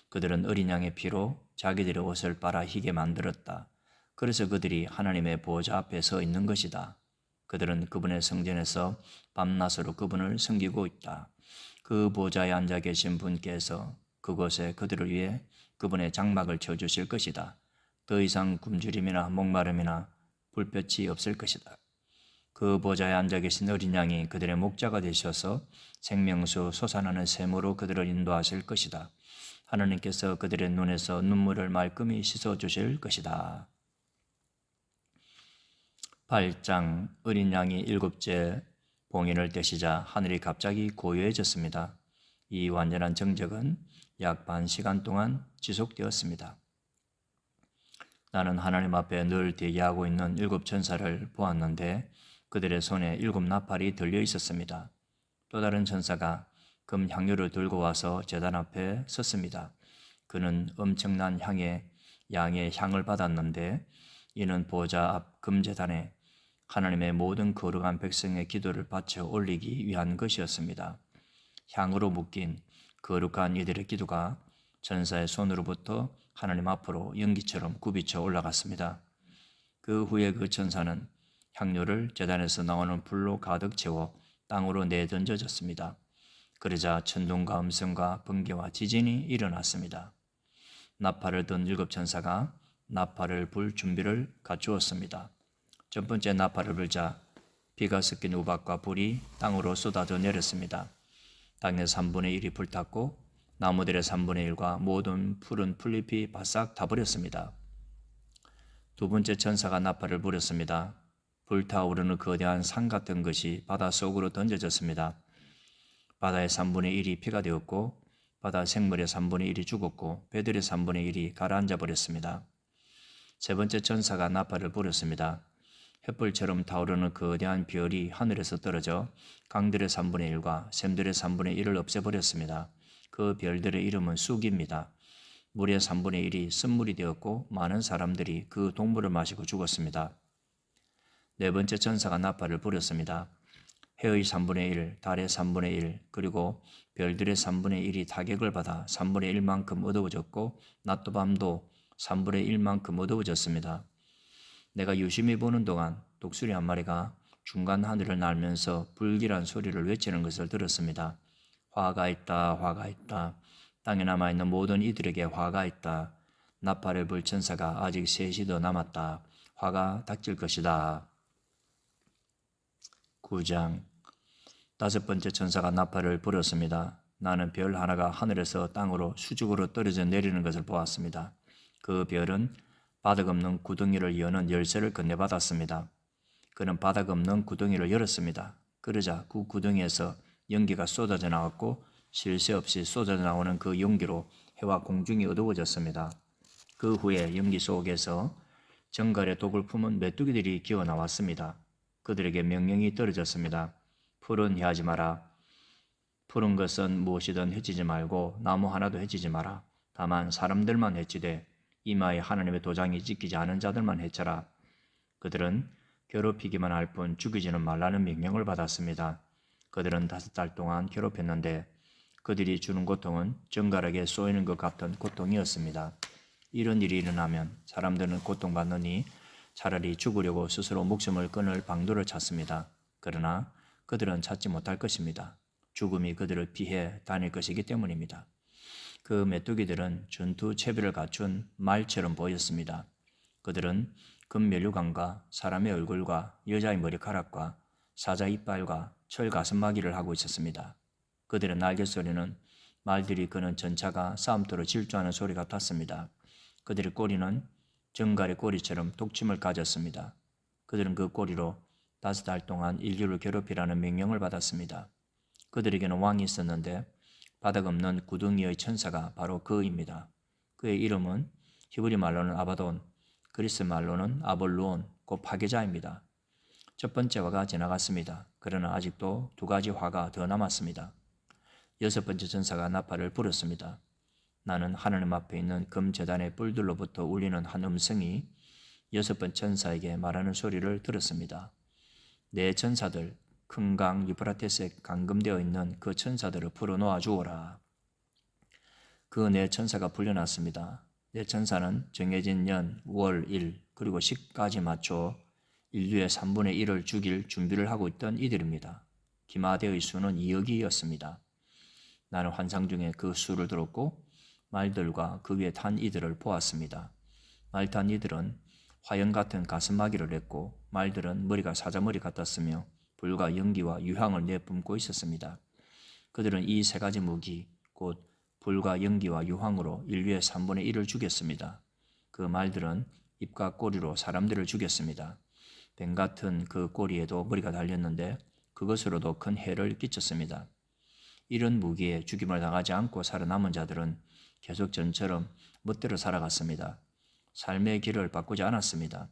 그들은 어린 양의 피로 자기들의 옷을 빨아 희게 만들었다. 그래서 그들이 하나님의 보호자 앞에 서 있는 것이다. 그들은 그분의 성전에서 밤낮으로 그분을 섬기고 있다. 그 보좌에 앉아 계신 분께서 그곳에 그들을 위해 그분의 장막을 쳐주실 것이다. 더 이상 굶주림이나 목마름이나 불볕이 없을 것이다. 그 보좌에 앉아 계신 어린 양이 그들의 목자가 되셔서 생명수 솟아나는 샘으로 그들을 인도하실 것이다. 하나님께서 그들의 눈에서 눈물을 말끔히 씻어주실 것이다. 8장. 어린 양이 7째 봉인을 떼시자 하늘이 갑자기 고요해졌습니다. 이 완전한 정적은 약 반 시간 동안 지속되었습니다. 나는 하나님 앞에 늘 대기하고 있는 7 천사를 보았는데 그들의 손에 7 나팔이 들려 있었습니다. 또 다른 천사가 금 향유를 들고 와서 제단 앞에 섰습니다. 그는 엄청난 양의 향을 받았는데 이는 보좌 앞 금제단에 하나님의 모든 거룩한 백성의 기도를 바쳐 올리기 위한 것이었습니다. 향으로 묶인 거룩한 이들의 기도가 천사의 손으로부터 하나님 앞으로 연기처럼 굽이쳐 올라갔습니다. 그 후에 그 천사는 향료를 제단에서 나오는 불로 가득 채워 땅으로 내던져졌습니다. 그러자 천둥과 음성과 번개와 지진이 일어났습니다. 나팔을 든 7 천사가 나팔을 불 준비를 갖추었습니다. 첫 번째 나팔을 불자 비가 섞인 우박과 불이 땅으로 쏟아져 내렸습니다. 땅의 3분의 1이 불탔고 나무들의 3분의 1과 모든 푸른 풀잎이 바싹 타버렸습니다. 두 번째 천사가 나팔을 불었습니다. 불타오르는 거대한 산 같은 것이 바닷속으로 던져졌습니다. 바다의 3분의 1이 피가 되었고 바다 생물의 3분의 1이 죽었고 배들의 3분의 1이 가라앉아 버렸습니다. 세 번째 천사가 나팔을 불었습니다. 횃불처럼 타오르는 거대한 별이 하늘에서 떨어져 강들의 3분의 1과 샘들의 3분의 1을 없애버렸습니다. 그 별들의 이름은 쑥입니다. 물의 3분의 1이 쓴물이 되었고 많은 사람들이 그 동물을 마시고 죽었습니다. 네 번째 천사가 나팔을 불었습니다. 해의 3분의 1, 달의 3분의 1, 그리고 별들의 3분의 1이 타격을 받아 3분의 1만큼 어두워졌고 낮도 밤도 3분의 1만큼 어두워졌습니다. 내가 유심히 보는 동안 독수리 한 마리가 중간 하늘을 날면서 불길한 소리를 외치는 것을 들었습니다. 화가 있다, 화가 있다. 땅에 남아있는 모든 이들에게 화가 있다. 나팔을 불 천사가 아직 셋이 더 남았다. 화가 닥칠 것이다. 9장. 다섯 번째 천사가 나팔을 불었습니다. 나는 별 하나가 하늘에서 땅으로 수직으로 떨어져 내리는 것을 보았습니다. 그 별은 바닥 없는 구덩이를 여는 열쇠를 건네받았습니다. 그는 바닥 없는 구덩이를 열었습니다. 그러자 그 구덩이에서 연기가 쏟아져 나왔고 쉴 새 없이 쏟아져 나오는 그 연기로 해와 공중이 어두워졌습니다. 그 후에 연기 속에서 정갈의 독을 품은 메뚜기들이 기어 나왔습니다. 그들에게 명령이 떨어졌습니다. 풀은 해하지 마라. 푸른 것은 무엇이든 해치지 말고 나무 하나도 해치지 마라. 다만 사람들만 해치되 이마에 하나님의 도장이 찍히지 않은 자들만 해쳐라. 그들은 괴롭히기만 할 뿐 죽이지는 말라는 명령을 받았습니다. 그들은 5달 동안 괴롭혔는데 그들이 주는 고통은 정갈하게 쏘이는 것 같은 고통이었습니다. 이런 일이 일어나면 사람들은 고통받느니 차라리 죽으려고 스스로 목숨을 끊을 방도를 찾습니다. 그러나 그들은 찾지 못할 것입니다. 죽음이 그들을 피해 다닐 것이기 때문입니다. 그 메뚜기들은 전투 체비를 갖춘 말처럼 보였습니다. 그들은 금면류관과 사람의 얼굴과 여자의 머리카락과 사자 이빨과 철 가슴막이를 하고 있었습니다. 그들의 날개 소리는 말들이 끄는 전차가 싸움터로 질주하는 소리 같았습니다. 그들의 꼬리는 정갈의 꼬리처럼 독침을 가졌습니다. 그들은 그 꼬리로 5달 동안 인류를 괴롭히라는 명령을 받았습니다. 그들에게는 왕이 있었는데 바닥 없는 구덩이의 천사가 바로 그입니다. 그의 이름은 히브리 말로는 아바돈, 그리스 말로는 아볼루온, 곧 파괴자입니다. 첫 번째 화가 지나갔습니다. 그러나 아직도 2가지 화가 더 남았습니다. 6번째 천사가 나팔을 불었습니다. 나는 하나님 앞에 있는 금제단의 뿔들로부터 울리는 한 음성이 6번 천사에게 말하는 소리를 들었습니다. 네 천사들, 큰 강 유프라테스에 감금되어 있는 그 천사들을 풀어놓아 주어라. 그 네 천사가 풀려났습니다. 네 천사는 정해진 년, 월, 일, 그리고 시까지 맞춰 인류의 3분의 1을 죽일 준비를 하고 있던 이들입니다. 기마대의 수는 2억이었습니다. 나는 환상 중에 그 수를 들었고 말들과 그 위에 탄 이들을 보았습니다. 말 탄 이들은 화염 같은 가슴막이를 했고 말들은 머리가 사자머리 같았으며 불과 연기와 유황을 내뿜고 있었습니다. 그들은 이 3가지 무기, 곧 불과 연기와 유황으로 인류의 3분의 1을 죽였습니다. 그 말들은 입과 꼬리로 사람들을 죽였습니다. 뱀 같은 그 꼬리에도 머리가 달렸는데 그것으로도 큰 해를 끼쳤습니다. 이런 무기에 죽임을 당하지 않고 살아남은 자들은 계속 전처럼 멋대로 살아갔습니다. 삶의 길을 바꾸지 않았습니다.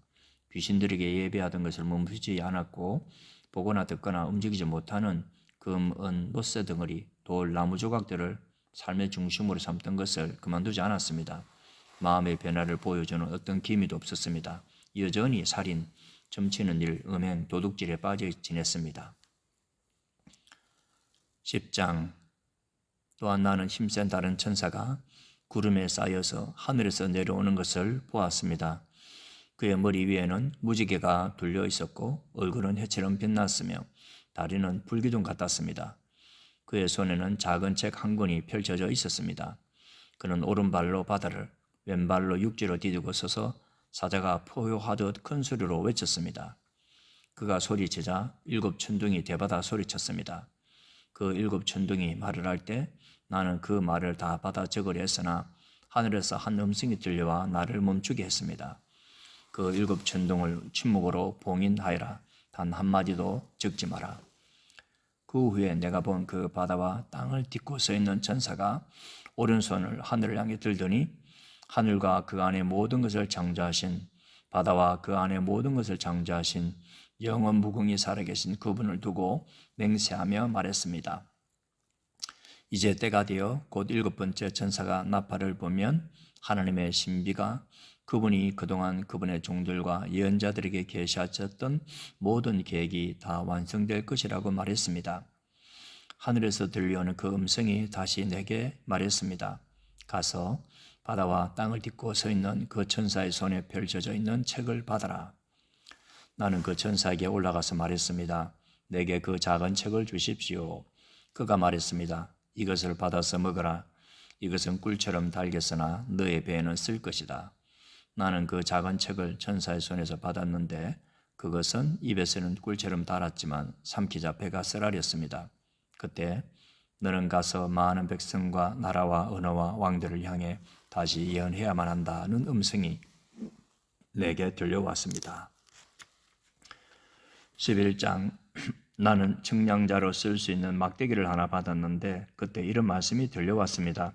귀신들에게 예배하던 것을 멈추지 않았고 보거나 듣거나 움직이지 못하는 금, 은, 못새 덩어리, 돌, 나무 조각들을 삶의 중심으로 삼던 것을 그만두지 않았습니다. 마음의 변화를 보여주는 어떤 기미도 없었습니다. 여전히 살인, 점치는 일, 음행, 도둑질에 빠져 지냈습니다. 10장. 또한 나는 힘센 다른 천사가 구름에 쌓여서 하늘에서 내려오는 것을 보았습니다. 그의 머리 위에는 무지개가 둘려 있었고 얼굴은 해처럼 빛났으며 다리는 불기둥 같았습니다. 그의 손에는 작은 책 한 권이 펼쳐져 있었습니다. 그는 오른발로 바다를 왼발로 육지로 디디고 서서 사자가 포효하듯 큰 소리로 외쳤습니다. 그가 소리치자 7 천둥이 대받아 소리쳤습니다. 그 7 천둥이 말을 할 때 나는 그 말을 다 받아 적으려 했으나 하늘에서 한 음성이 들려와 나를 멈추게 했습니다. 그 7 천둥을 침묵으로 봉인하여라. 단 한마디도 적지 마라. 그 후에 내가 본 그 바다와 땅을 딛고 서 있는 천사가 오른손을 하늘을 향해 들더니 하늘과 그 안에 모든 것을 창조하신 바다와 그 안에 모든 것을 창조하신 영원 무궁히 살아계신 그분을 두고 맹세하며 말했습니다. 이제 때가 되어 곧 7번째 천사가 나팔을 불면 하나님의 신비가 그분이 그동안 그분의 종들과 예언자들에게 계시하셨던 모든 계획이 다 완성될 것이라고 말했습니다. 하늘에서 들려오는 그 음성이 다시 내게 말했습니다. 가서 바다와 땅을 딛고 서 있는 그 천사의 손에 펼쳐져 있는 책을 받아라. 나는 그 천사에게 올라가서 말했습니다. 내게 그 작은 책을 주십시오. 그가 말했습니다. 이것을 받아서 먹어라. 이것은 꿀처럼 달겠으나 너의 배에는 쓸 것이다. 나는 그 작은 책을 천사의 손에서 받았는데 그것은 입에서는 꿀처럼 달았지만 삼키자 배가 쓰라렸습니다. 그때 너는 가서 많은 백성과 나라와 언어와 왕들을 향해 다시 예언해야만 한다는 음성이 내게 들려왔습니다. 11장 나는 측량자로 쓸 수 있는 막대기를 하나 받았는데 그때 이런 말씀이 들려왔습니다.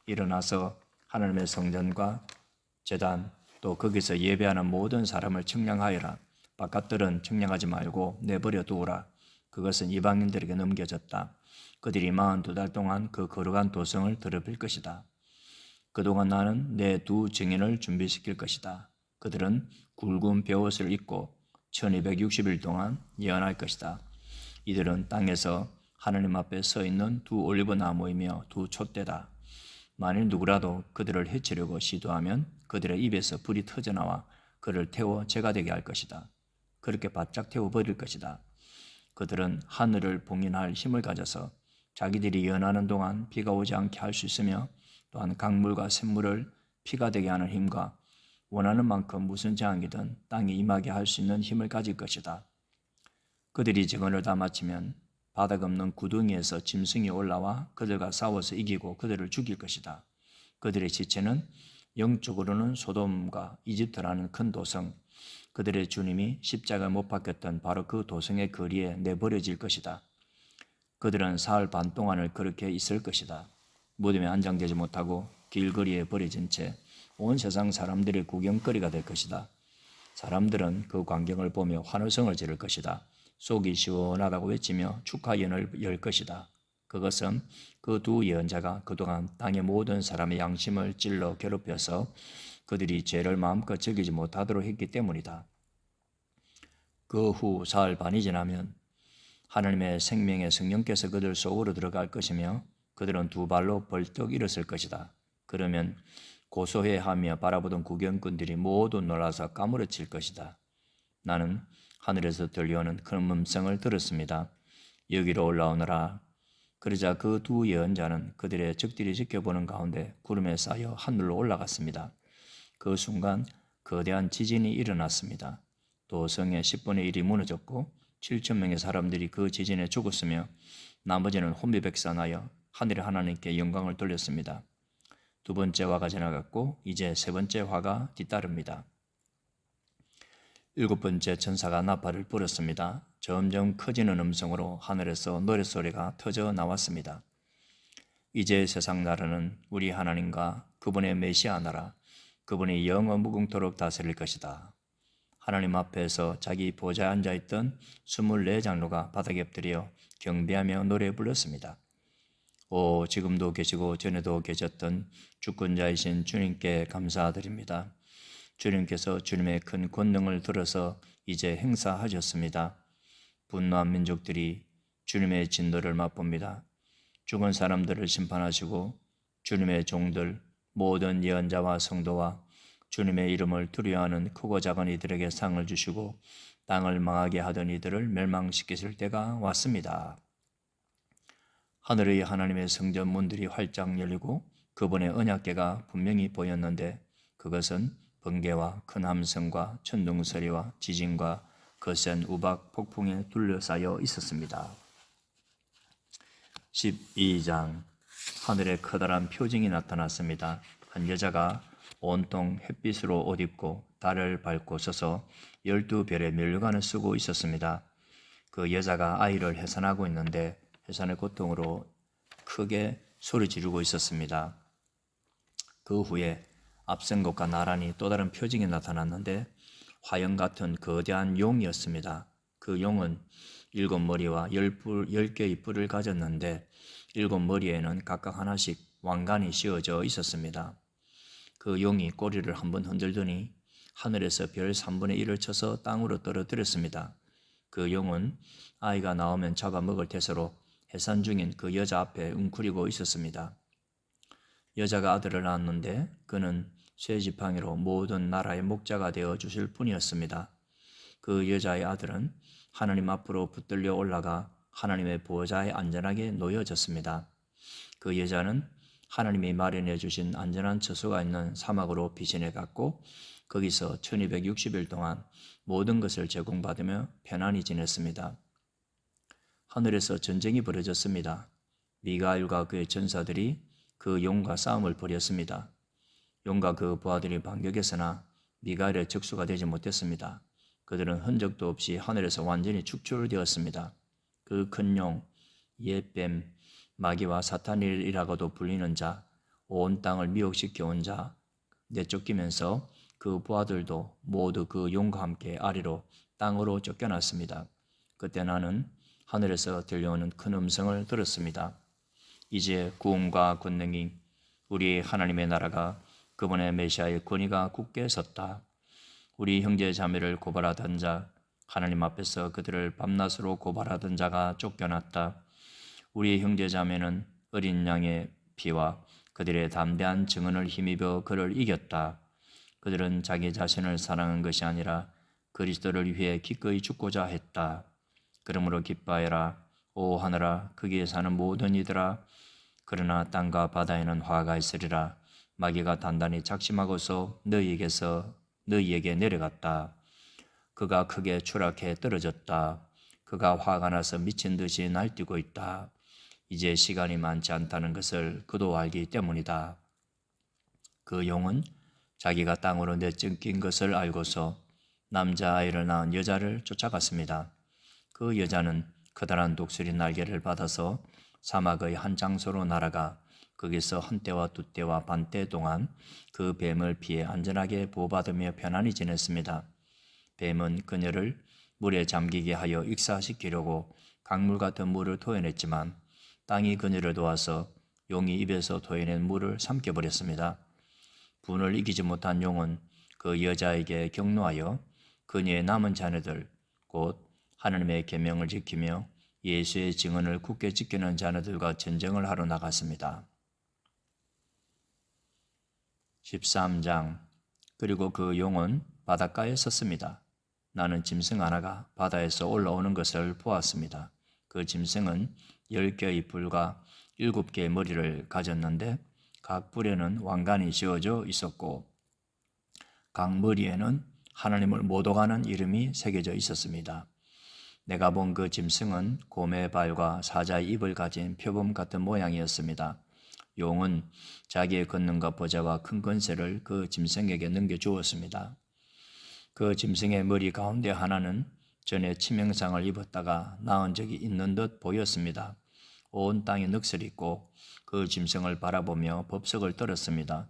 일어나서 하나님의 성전과 제단 또 거기서 예배하는 모든 사람을 측량하여라. 바깥들은 측량하지 말고 내버려 두어라. 그것은 이방인들에게 넘겨졌다. 그들이 42달 동안 그 거룩한 도성을 더럽힐 것이다. 그동안 나는 내 두 증인을 준비시킬 것이다. 그들은 굵은 베옷을 입고 1260일 동안 예언할 것이다. 이들은 땅에서 하나님 앞에 서 있는 두 올리브 나무이며 두 촛대다. 만일 누구라도 그들을 해치려고 시도하면 그들의 입에서 불이 터져나와 그를 태워 재가 되게 할 것이다. 그렇게 바짝 태워버릴 것이다. 그들은 하늘을 봉인할 힘을 가져서 자기들이 예언하는 동안 비가 오지 않게 할 수 있으며 또한 강물과 샘물을 피가 되게 하는 힘과 원하는 만큼 무슨 재앙이든 땅에 임하게 할 수 있는 힘을 가질 것이다. 그들이 증언을 다 마치면 바닥 없는 구덩이에서 짐승이 올라와 그들과 싸워서 이기고 그들을 죽일 것이다. 그들의 시체는 영적으로는 소돔과 이집트라는 큰 도성, 그들의 주님이 십자가에 못 박혔던 바로 그 도성의 거리에 내버려질 것이다. 그들은 사흘 반 동안을 그렇게 있을 것이다. 무덤에 안장되지 못하고 길거리에 버려진 채 온 세상 사람들의 구경거리가 될 것이다. 사람들은 그 광경을 보며 환호성을 지를 것이다. 속이 시원하다고 외치며 축하연을 열 것이다. 그것은 그 두 예언자가 그동안 땅의 모든 사람의 양심을 찔러 괴롭혀서 그들이 죄를 마음껏 즐기지 못하도록 했기 때문이다. 그 후 사흘 반이 지나면 하나님의 생명의 성령께서 그들 속으로 들어갈 것이며 그들은 두 발로 벌떡 일어설 것이다. 그러면 고소해하며 바라보던 구경꾼들이 모두 놀라서 까무러칠 것이다. 나는 하늘에서 들려오는 큰 음성을 들었습니다. 여기로 올라오너라. 그러자 그 두 예언자는 그들의 적들이 지켜보는 가운데 구름에 쌓여 하늘로 올라갔습니다. 그 순간 거대한 지진이 일어났습니다. 도성의 10분의 1이 무너졌고 7천 명의 사람들이 그 지진에 죽었으며 나머지는 혼비백산하여 하늘의 하나님께 영광을 돌렸습니다. 두 번째 화가 지나갔고 이제 세 번째 화가 뒤따릅니다. 일곱 번째 천사가 나팔을 불었습니다. 점점 커지는 음성으로 하늘에서 노랫소리가 터져 나왔습니다. 이제 세상 나라는 우리 하나님과 그분의 메시아 나라, 그분이 영원 무궁토록 다스릴 것이다. 하나님 앞에서 자기 보좌에 앉아있던 24장로가 바닥에 엎드려 경배하며 노래 불렀습니다. 오, 지금도 계시고 전에도 계셨던 주권자이신 주님께 감사드립니다. 주님께서 주님의 큰 권능을 들어서 이제 행사하셨습니다. 분노한 민족들이 주님의 진노를 맛봅니다. 죽은 사람들을 심판하시고 주님의 종들, 모든 예언자와 성도와 주님의 이름을 두려워하는 크고 작은 이들에게 상을 주시고 땅을 망하게 하던 이들을 멸망시키실 때가 왔습니다. 하늘의 하나님의 성전 문들이 활짝 열리고 그분의 언약궤가 분명히 보였는데 그것은 번개와 큰 함성과 천둥소리와 지진과 거센 우박 폭풍에 둘러싸여 있었습니다. 12장 하늘에 커다란 표징이 나타났습니다. 한 여자가 온통 햇빛으로 옷 입고 달을 밟고 서서 12별의 면류관을 쓰고 있었습니다. 그 여자가 아이를 해산하고 있는데 해산의 고통으로 크게 소리 지르고 있었습니다. 그 후에 앞선 것과 나란히 또 다른 표징이 나타났는데 화형 같은 거대한 용이었습니다. 그 용은 7머리와 10개의 뿔을 가졌는데 7머리에는 각각 하나씩 왕관이 씌워져 있었습니다. 그 용이 꼬리를 한번 흔들더니 하늘에서 별 3분의 1을 쳐서 땅으로 떨어뜨렸습니다. 그 용은 아이가 나오면 잡아먹을 태세로 해산 중인 그 여자 앞에 웅크리고 있었습니다. 여자가 아들을 낳았는데 그는 쇠지팡이로 모든 나라의 목자가 되어 주실 뿐이었습니다. 그 여자의 아들은 하나님 앞으로 붙들려 올라가 하나님의 보좌에 안전하게 놓여졌습니다. 그 여자는 하나님이 마련해 주신 안전한 처소가 있는 사막으로 피신해 갔고 거기서 1260일 동안 모든 것을 제공받으며 편안히 지냈습니다. 하늘에서 전쟁이 벌어졌습니다. 미가엘과 그의 전사들이 그 용과 싸움을 벌였습니다. 용과 그 부하들이 반격했으나 미가엘의 적수가 되지 못했습니다. 그들은 흔적도 없이 하늘에서 완전히 축출되었습니다. 그 큰 용, 옛뱀, 마귀와 사탄이라고도 불리는 자, 온 땅을 미혹시켜 온 자 내쫓기면서 그 부하들도 모두 그 용과 함께 아래로 땅으로 쫓겨났습니다. 그때 나는 하늘에서 들려오는 큰 음성을 들었습니다. 이제 구원과 권능이 우리 하나님의 나라가 그분의 메시아의 권위가 굳게 섰다. 우리 형제 자매를 고발하던 자, 하나님 앞에서 그들을 밤낮으로 고발하던 자가 쫓겨났다. 우리 형제 자매는 어린 양의 피와 그들의 담대한 증언을 힘입어 그를 이겼다. 그들은 자기 자신을 사랑한 것이 아니라 그리스도를 위해 기꺼이 죽고자 했다. 그러므로 기뻐하여라. 오 하늘아, 거기에 사는 모든 이들아. 그러나 땅과 바다에는 화가 있으리라. 마귀가 단단히 작심하고서 너희에게 내려갔다. 그가 크게 추락해 떨어졌다. 그가 화가 나서 미친 듯이 날뛰고 있다. 이제 시간이 많지 않다는 것을 그도 알기 때문이다. 그 용은 자기가 땅으로 내쫓긴 것을 알고서 남자아이를 낳은 여자를 쫓아갔습니다. 그 여자는 커다란 독수리 날개를 받아서 사막의 한 장소로 날아가 거기서 한 때와 두 때와 반 때 동안 그 뱀을 피해 안전하게 보호받으며 편안히 지냈습니다. 뱀은 그녀를 물에 잠기게 하여 익사시키려고 강물 같은 물을 토해냈지만 땅이 그녀를 도와서 용이 입에서 토해낸 물을 삼켜버렸습니다. 분을 이기지 못한 용은 그 여자에게 격노하여 그녀의 남은 자녀들 곧 하나님의 계명을 지키며 예수의 증언을 굳게 지키는 자녀들과 전쟁을 하러 나갔습니다. 13장. 그리고 그 용은 바닷가에 섰습니다. 나는 짐승 하나가 바다에서 올라오는 것을 보았습니다. 그 짐승은 10개의 뿔과 7개의 머리를 가졌는데 각 뿔에는 왕관이 씌워져 있었고 각 머리에는 하나님을 모독하는 이름이 새겨져 있었습니다. 내가 본 그 짐승은 곰의 발과 사자의 입을 가진 표범 같은 모양이었습니다. 용은 자기의 권능과 보좌와 큰 권세를 그 짐승에게 넘겨주었습니다. 그 짐승의 머리 가운데 하나는 전에 치명상을 입었다가 나은 적이 있는 듯 보였습니다. 온 땅이 넋을 그 짐승을 바라보며 법석을 떨었습니다.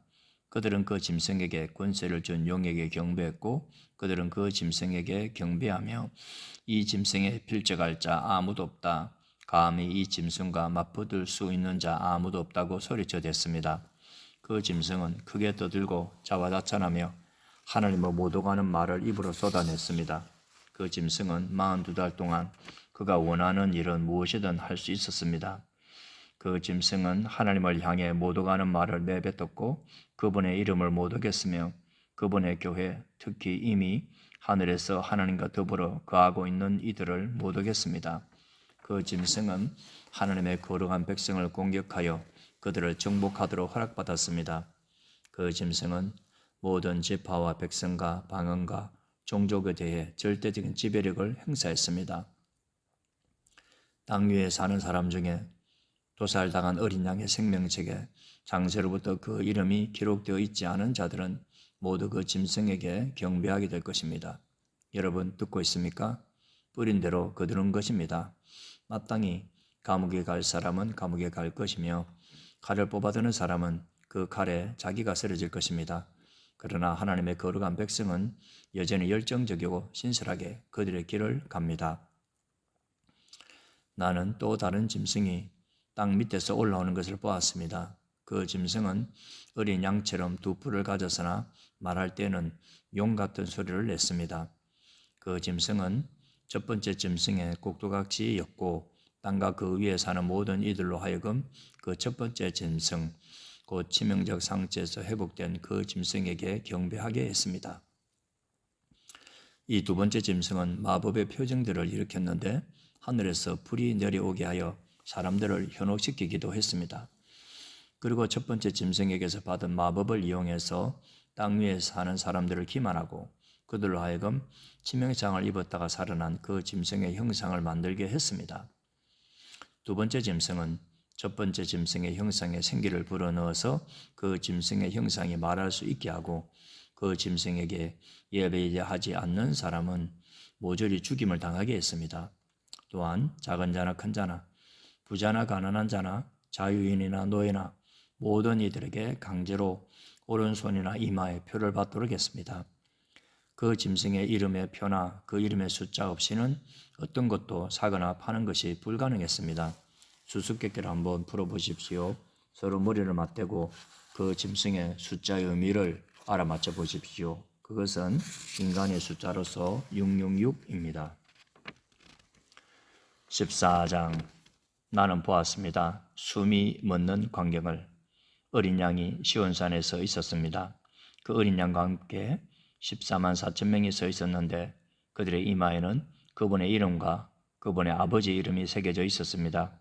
그들은 그 짐승에게 권세를 준 용에게 경배했고 그들은 그 짐승에게 경배하며 이 짐승에 필적할 자 아무도 없다. 감히 이 짐승과 맞붙을 수 있는 자 아무도 없다고 소리쳐 댔습니다. 그 짐승은 크게 떠들고 자화자찬하며 하나님을 모독하는 말을 입으로 쏟아냈습니다. 그 짐승은 42달 동안 그가 원하는 일은 무엇이든 할 수 있었습니다. 그 짐승은 하나님을 향해 모독하는 말을 내뱉었고 그분의 이름을 모독했으며 그분의 교회, 특히 이미 하늘에서 하나님과 더불어 거하고 있는 이들을 모독했습니다. 그 짐승은 하나님의 거룩한 백성을 공격하여 그들을 정복하도록 허락받았습니다. 그 짐승은 모든 지파와 백성과 방언과 종족에 대해 절대적인 지배력을 행사했습니다. 땅 위에 사는 사람 중에 도살당한 어린 양의 생명책에 장세로부터 그 이름이 기록되어 있지 않은 자들은 모두 그 짐승에게 경배하게 될 것입니다. 여러분 듣고 있습니까? 뿌린 대로 거두는 것입니다. 마땅히 감옥에 갈 사람은 감옥에 갈 것이며 칼을 뽑아드는 사람은 그 칼에 자기가 쓰러질 것입니다. 그러나 하나님의 거룩한 백성은 여전히 열정적이고 신실하게 그들의 길을 갑니다. 나는 또 다른 짐승이 땅 밑에서 올라오는 것을 보았습니다. 그 짐승은 어린 양처럼 두 뿔을 가졌으나 말할 때는 용 같은 소리를 냈습니다. 그 짐승은 첫 번째 짐승의 꼭두각시였고 땅과 그 위에 사는 모든 이들로 하여금 그 첫 번째 짐승, 곧 치명적 상처에서 회복된 그 짐승에게 경배하게 했습니다. 이 두 번째 짐승은 마법의 표징들을 일으켰는데 하늘에서 불이 내려오게 하여 사람들을 현혹시키기도 했습니다. 그리고 첫 번째 짐승에게서 받은 마법을 이용해서 땅 위에 사는 사람들을 기만하고 그들로 하여금 치명상을 입었다가 살아난 그 짐승의 형상을 만들게 했습니다. 두 번째 짐승은 첫 번째 짐승의 형상에 생기를 불어넣어서 그 짐승의 형상이 말할 수 있게 하고 그 짐승에게 예배하지 않는 사람은 모조리 죽임을 당하게 했습니다. 또한 작은 자나 큰 자나 부자나 가난한 자나 자유인이나 노예나 모든 이들에게 강제로 오른손이나 이마에 표를 받도록 했습니다. 그 짐승의 이름의 표나 그 이름의 숫자 없이는 어떤 것도 사거나 파는 것이 불가능했습니다. 수수께끼를 한번 풀어보십시오. 서로 머리를 맞대고 그 짐승의 숫자의 의미를 알아맞혀 보십시오. 그것은 인간의 숫자로서 666입니다. 14장 나는 보았습니다. 숨이 멎는 광경을. 어린 양이 시온산에 서 있었습니다. 그 어린 양과 함께 14만 4천 명이 서 있었는데 그들의 이마에는 그분의 이름과 그분의 아버지 이름이 새겨져 있었습니다.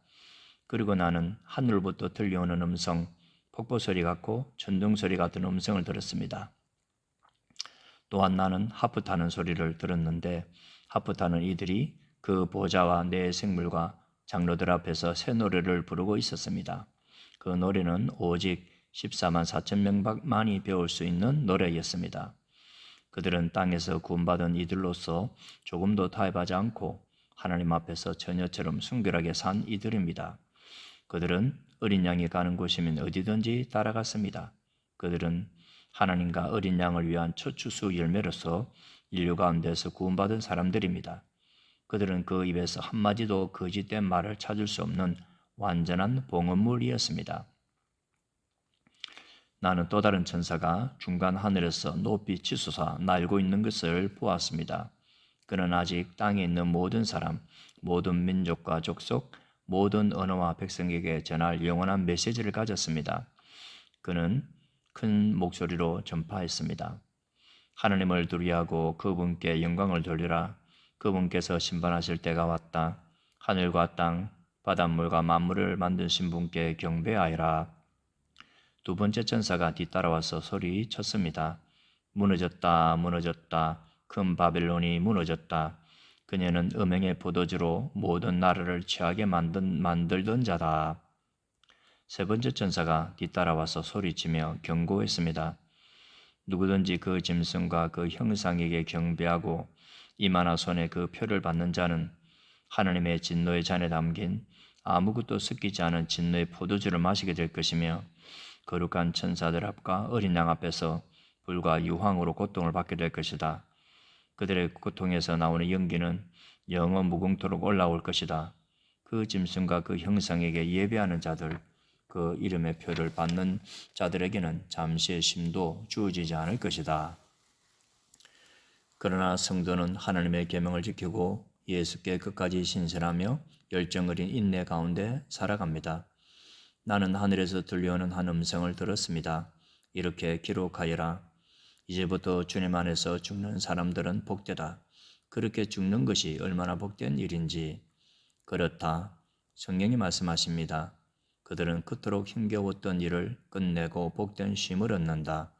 그리고 나는 하늘부터 들려오는 음성, 폭포소리 같고 천둥소리 같은 음성을 들었습니다. 또한 나는 하프 타는 소리를 들었는데 하프 타는 이들이 그 보좌와 내 생물과 장로들 앞에서 새 노래를 부르고 있었습니다. 그 노래는 오직 14만 4천 명만이 배울 수 있는 노래였습니다. 그들은 땅에서 구원받은 이들로서 조금도 타협하지 않고 하나님 앞에서 처녀처럼 순결하게 산 이들입니다. 그들은 어린 양이 가는 곳이면 어디든지 따라갔습니다. 그들은 하나님과 어린 양을 위한 첫 추수 열매로서 인류 가운데서 구원받은 사람들입니다. 그들은 그 입에서 한마디도 거짓된 말을 찾을 수 없는 완전한 봉헌물이었습니다. 나는 또 다른 천사가 중간 하늘에서 높이 치솟아 날고 있는 것을 보았습니다. 그는 아직 땅에 있는 모든 사람, 모든 민족과 족속, 모든 언어와 백성에게 전할 영원한 메시지를 가졌습니다. 그는 큰 목소리로 전파했습니다. 하나님을 두려워하고 그분께 영광을 돌리라. 그분께서 심판하실 때가 왔다. 하늘과 땅, 바닷물과 만물을 만드신 분께 경배하여라. 두 번째 천사가 뒤따라와서 소리쳤습니다. 무너졌다, 무너졌다. 큰 바벨론이 무너졌다. 그녀는 음행의 포도주로 모든 나라를 취하게 만들던 자다. 세 번째 천사가 뒤따라와서 소리치며 경고했습니다. 누구든지 그 짐승과 그 형상에게 경배하고 이마나 손에 그 표를 받는 자는 하나님의 진노의 잔에 담긴 아무것도 섞이지 않은 진노의 포도주를 마시게 될 것이며 거룩한 천사들 앞과 어린 양 앞에서 불과 유황으로 고통을 받게 될 것이다. 그들의 고통에서 나오는 연기는 영원 무궁토록 올라올 것이다. 그 짐승과 그 형상에게 예배하는 자들, 그 이름의 표를 받는 자들에게는 잠시의 쉼도 주어지지 않을 것이다. 그러나 성도는 하나님의 계명을 지키고 예수께 끝까지 신실하며 열정 어린 인내 가운데 살아갑니다. 나는 하늘에서 들려오는 한 음성을 들었습니다. 이렇게 기록하여라. 이제부터 주님 안에서 죽는 사람들은 복되다. 그렇게 죽는 것이 얼마나 복된 일인지. 그렇다. 성령이 말씀하십니다. 그들은 그토록 힘겨웠던 일을 끝내고 복된 쉼을 얻는다.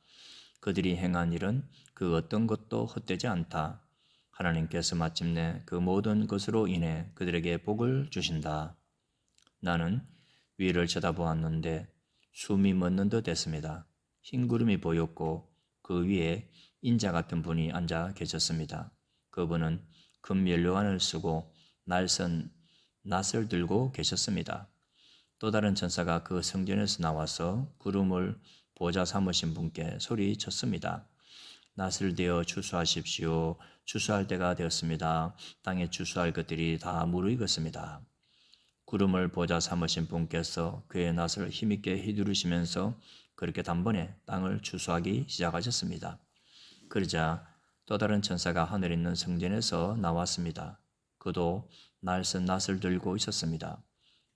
그들이 행한 일은 그 어떤 것도 헛되지 않다. 하나님께서 마침내 그 모든 것으로 인해 그들에게 복을 주신다. 나는 위를 쳐다보았는데 숨이 멎는 듯 했습니다. 흰 구름이 보였고 그 위에 인자 같은 분이 앉아 계셨습니다. 그분은 금 연료관을 쓰고 날선 낫을 들고 계셨습니다. 또 다른 천사가 그 성전에서 나와서 구름을 보좌 삼으신 분께 소리쳤습니다. 낫을 대어 추수하십시오. 추수할 때가 되었습니다. 땅에 추수할 것들이 다 무르익었습니다. 구름을 보좌 삼으신 분께서 그의 낫을 힘있게 휘두르시면서 그렇게 단번에 땅을 추수하기 시작하셨습니다. 그러자 또 다른 천사가 하늘에 있는 성전에서 나왔습니다. 그도 날선 낫을 들고 있었습니다.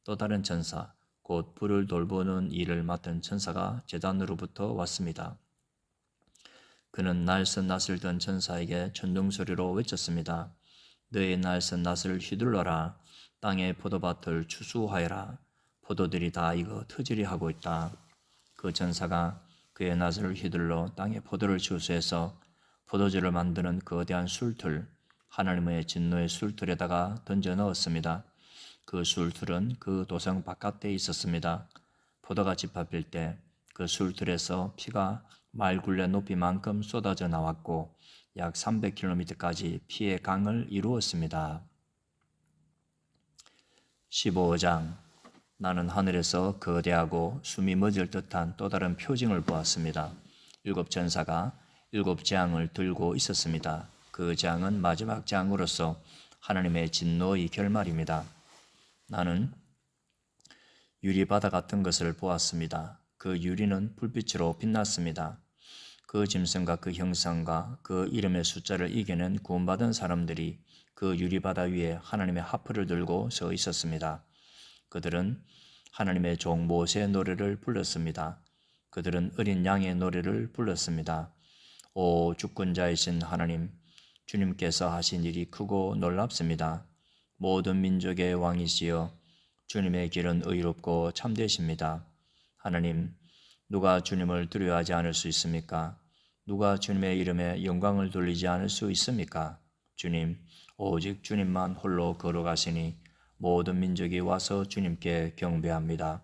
또 다른 천사, 곧 불을 돌보는 일을 맡은 천사가 제단으로부터 왔습니다. 그는 날선 낫을 든 천사에게 천둥소리로 외쳤습니다. 너의 날선 낫을 휘둘러라. 땅의 포도밭을 추수하여라. 포도들이 다 익어 터지리 하고 있다. 그 전사가 그의 나사를 휘둘러 땅에 포도를 추수해서 포도주를 만드는 거대한 술틀, 하나님의 진노의 술틀에다가 던져 넣었습니다. 그 술틀은 그 도성 바깥에 있었습니다. 포도가 짓밟힐 때 그 술틀에서 피가 말굴레 높이만큼 쏟아져 나왔고 약 300km까지 피의 강을 이루었습니다. 15장. 나는 하늘에서 거대하고 숨이 멎을 듯한 또 다른 표징을 보았습니다. 7 전사가 7 재앙을 들고 있었습니다. 그 재앙은 마지막 재앙으로서 하나님의 진노의 결말입니다. 나는 유리바다 같은 것을 보았습니다. 그 유리는 불빛으로 빛났습니다. 그 짐승과 그 형상과 그 이름의 숫자를 이겨낸 구원받은 사람들이 그 유리바다 위에 하나님의 하프를 들고 서 있었습니다. 그들은 하나님의 종 모세의 노래를 불렀습니다. 그들은 어린 양의 노래를 불렀습니다. 오 주권자이신 하나님, 주님께서 하신 일이 크고 놀랍습니다. 모든 민족의 왕이시여, 주님의 길은 의롭고 참되십니다. 하나님, 누가 주님을 두려워하지 않을 수 있습니까? 누가 주님의 이름에 영광을 돌리지 않을 수 있습니까? 주님, 오직 주님만 홀로 걸어가시니 모든 민족이 와서 주님께 경배합니다.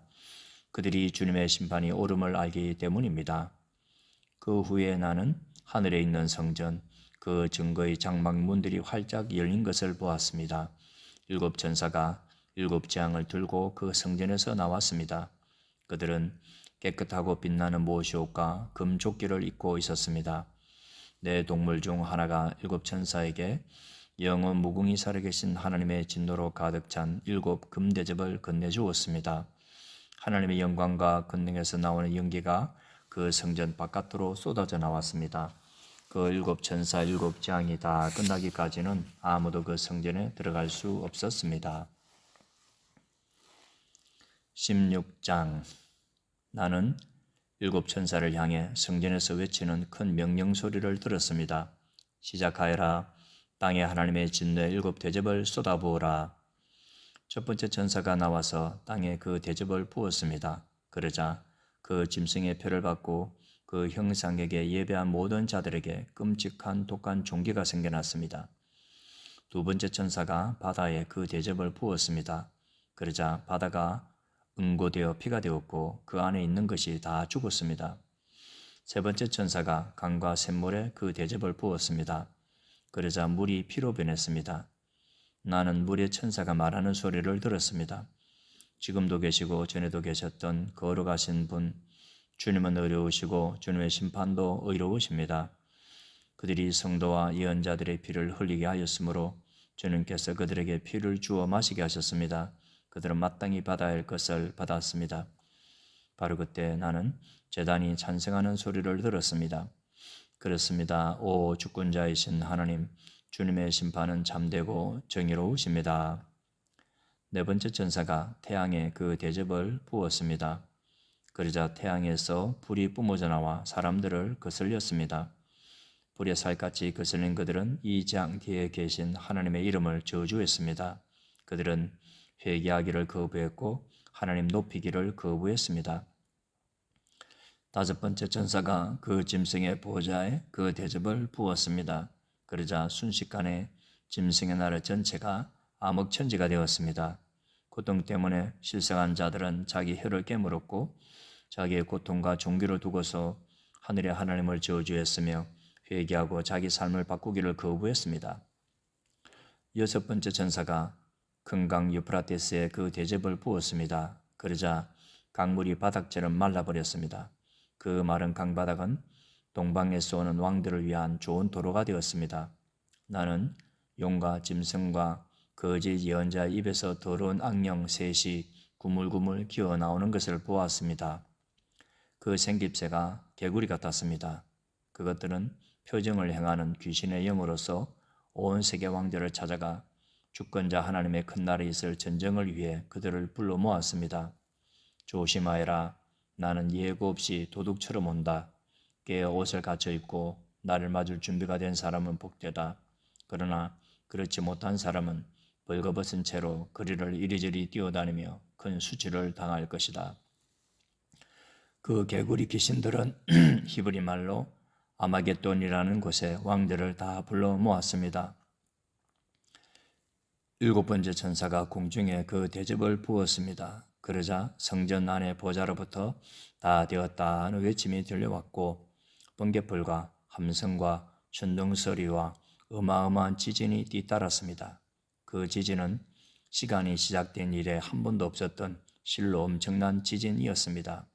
그들이 주님의 심판이 옳음을 알기 때문입니다. 그 후에 나는 하늘에 있는 성전, 그 증거의 장막문들이 활짝 열린 것을 보았습니다. 7 전사가 7 재앙을 들고 그 성전에서 나왔습니다. 그들은 깨끗하고 빛나는 모시옷과 금조끼를 입고 있었습니다. 내 동물 중 하나가 7 천사에게 영원 무궁히 살아계신 하나님의 진노로 가득 찬 7 금대접을 건네주었습니다. 하나님의 영광과 권능에서 나오는 연기가 그 성전 바깥으로 쏟아져 나왔습니다. 그 7 천사 7 재앙이 다 끝나기까지는 아무도 그 성전에 들어갈 수 없었습니다. 16장. 나는 7 천사를 향해 성전에서 외치는 큰 명령 소리를 들었습니다. 시작하여라. 땅에 하나님의 진노의 7 대접을 쏟아부어라. 첫 번째 천사가 나와서 땅에 그 대접을 부었습니다. 그러자 그 짐승의 표를 받고 그 형상에게 예배한 모든 자들에게 끔찍한 독한 종기가 생겨났습니다. 두 번째 천사가 바다에 그 대접을 부었습니다. 그러자 바다가 응고되어 피가 되었고 그 안에 있는 것이 다 죽었습니다. 세 번째 천사가 강과 샘물에 그 대접을 부었습니다. 그러자 물이 피로 변했습니다. 나는 물의 천사가 말하는 소리를 들었습니다. 지금도 계시고 전에도 계셨던 거룩하신 분, 주님은 의로우시고 주님의 심판도 의로우십니다. 그들이 성도와 예언자들의 피를 흘리게 하였으므로 주님께서 그들에게 피를 주어 마시게 하셨습니다. 그들은 마땅히 받아야 할 것을 받았습니다. 바로 그때 나는 제단이 찬성하는 소리를 들었습니다. 그렇습니다. 오 주권자이신 하나님, 주님의 심판은 참되고 정의로우십니다. 네 번째 천사가 태양에 그 대접을 부었습니다. 그러자 태양에서 불이 뿜어져 나와 사람들을 거슬렸습니다. 불에 살같이 거슬린 그들은 이 재앙 뒤에 계신 하나님의 이름을 저주했습니다. 그들은 회개하기를 거부했고 하나님 높이기를 거부했습니다. 다섯 번째 천사가 그 짐승의 보호자에 그 대접을 부었습니다. 그러자 순식간에 짐승의 나라 전체가 암흑천지가 되었습니다. 고통 때문에 실성한 자들은 자기 혀를 깨물었고 자기의 고통과 종기를 두고서 하늘의 하나님을 저주했으며 회개하고 자기 삶을 바꾸기를 거부했습니다. 여섯 번째 천사가 큰 강 유프라테스에 그 대접을 부었습니다. 그러자 강물이 바닥처럼 말라버렸습니다. 그 마른 강바닥은 동방에서 오는 왕들을 위한 좋은 도로가 되었습니다. 나는 용과 짐승과 거짓 예언자의 입에서 더러운 악령 셋이 구물구물 기어 나오는 것을 보았습니다. 그 생김새가 개구리 같았습니다. 그것들은 표정을 행하는 귀신의 영으로서 온 세계 왕들을 찾아가 주권자 하나님의 큰 날에 있을 전쟁을 위해 그들을 불러 모았습니다. 조심하여라. 나는 예고 없이 도둑처럼 온다. 깨어 옷을 갖춰 입고 나를 맞을 준비가 된 사람은 복되다. 그러나 그렇지 못한 사람은 벌거벗은 채로 거리를 이리저리 뛰어다니며 큰 수치를 당할 것이다. 그 개구리 귀신들은 히브리 말로 아마겟돈이라는 곳에 왕들을 다 불러 모았습니다. 7번째 천사가 공중에 그 대접을 부었습니다. 그러자 성전 안의 보좌로부터 다 되었다 하는 외침이 들려왔고 번개불과 함성과 천둥소리와 어마어마한 지진이 뒤따랐습니다. 그 지진은 시간이 시작된 이래 한 번도 없었던 실로 엄청난 지진이었습니다.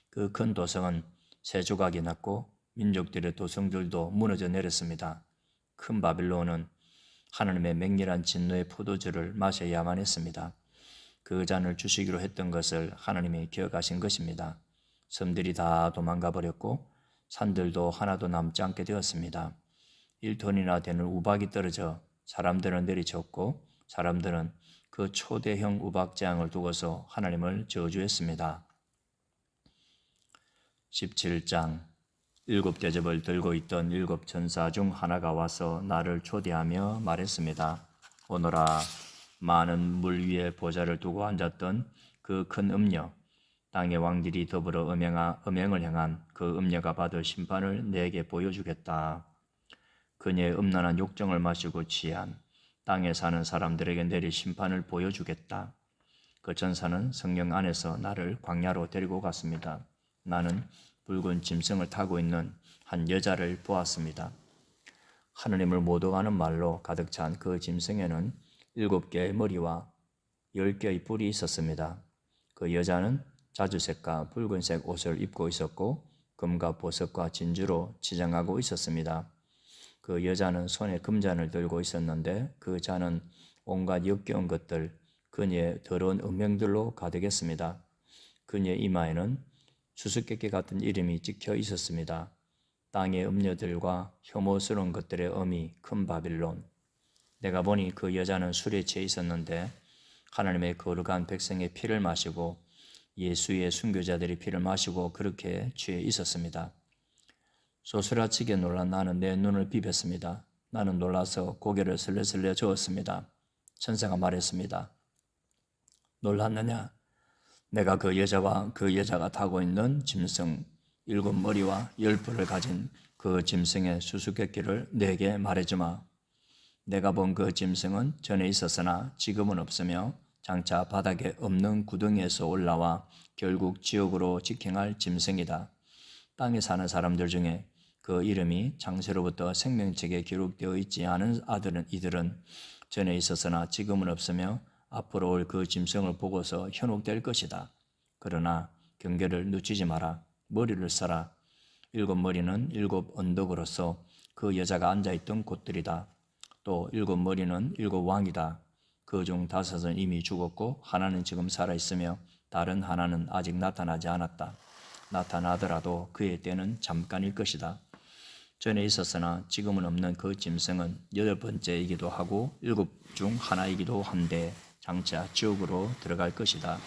그 큰 도성은 세 조각이 났고 민족들의 도성들도 무너져 내렸습니다. 큰 바빌론은 하나님의 맹렬한 진노의 포도주를 마셔야만 했습니다. 그 잔을 주시기로 했던 것을 하나님이 기억하신 것입니다. 섬들이 다 도망가 버렸고 산들도 하나도 남지 않게 되었습니다. 1톤이나 되는 우박이 떨어져 사람들은 내리쳤고 사람들은 그 초대형 우박재앙을 두고서 하나님을 저주했습니다. 17장 일곱 대접을 들고 있던 일곱 천사 중 하나가 와서 나를 초대하며 말했습니다. 오너라, 많은 물 위에 보좌를 두고 앉았던 그 큰 음녀, 땅의 왕들이 더불어 음행을 행한 그 음녀가 받을 심판을 내게 보여주겠다. 그녀의 음란한 욕정을 마시고 취한 땅에 사는 사람들에게 내릴 심판을 보여주겠다. 그 천사는 성령 안에서 나를 광야로 데리고 갔습니다. 나는 붉은 짐승을 타고 있는 한 여자를 보았습니다. 하느님을 모독하는 말로 가득 찬 그 짐승에는 7개의 머리와 10개의 뿔이 있었습니다. 그 여자는 자주색과 붉은색 옷을 입고 있었고 금과 보석과 진주로 치장하고 있었습니다. 그 여자는 손에 금잔을 들고 있었는데 그 잔은 온갖 역겨운 것들, 그녀의 더러운 음행들로 가득했습니다. 그녀의 이마에는 수수께끼 같은 이름이 찍혀 있었습니다. 땅의 음녀들과 혐오스러운 것들의 어미 큰 바빌론. 내가 보니 그 여자는 술에 취해 있었는데 하나님의 거룩한 백성의 피를 마시고 예수의 순교자들의 피를 마시고 그렇게 취해 있었습니다. 소스라치게 놀란 나는 내 눈을 비볐습니다. 나는 놀라서 고개를 슬레슬레 저었습니다. 천사가 말했습니다. 놀랐느냐? 내가 그 여자와 그 여자가 타고 있는 짐승 7머리와 10뿔을 가진 그 짐승의 수수께끼를 내게 말해주마. 내가 본 그 짐승은 전에 있었으나 지금은 없으며 장차 바닥에 없는 구덩이에서 올라와 결국 지옥으로 직행할 짐승이다. 땅에 사는 사람들 중에 그 이름이 창세로부터 생명책에 기록되어 있지 않은 이들은 전에 있었으나 지금은 없으며 앞으로 올 그 짐승을 보고서 현혹될 것이다. 그러나 경계를 늦추지 마라. 머리를 써라. 7머리는 7 언덕으로서 그 여자가 앉아있던 곳들이다. 또 7머리는 7 왕이다. 그 중 5은 이미 죽었고 하나는 지금 살아있으며 다른 하나는 아직 나타나지 않았다. 나타나더라도 그의 때는 잠깐일 것이다. 전에 있었으나 지금은 없는 그 짐승은 8번째이기도 하고 7 중 하나이기도 한데 장차 지옥으로 들어갈 것이다.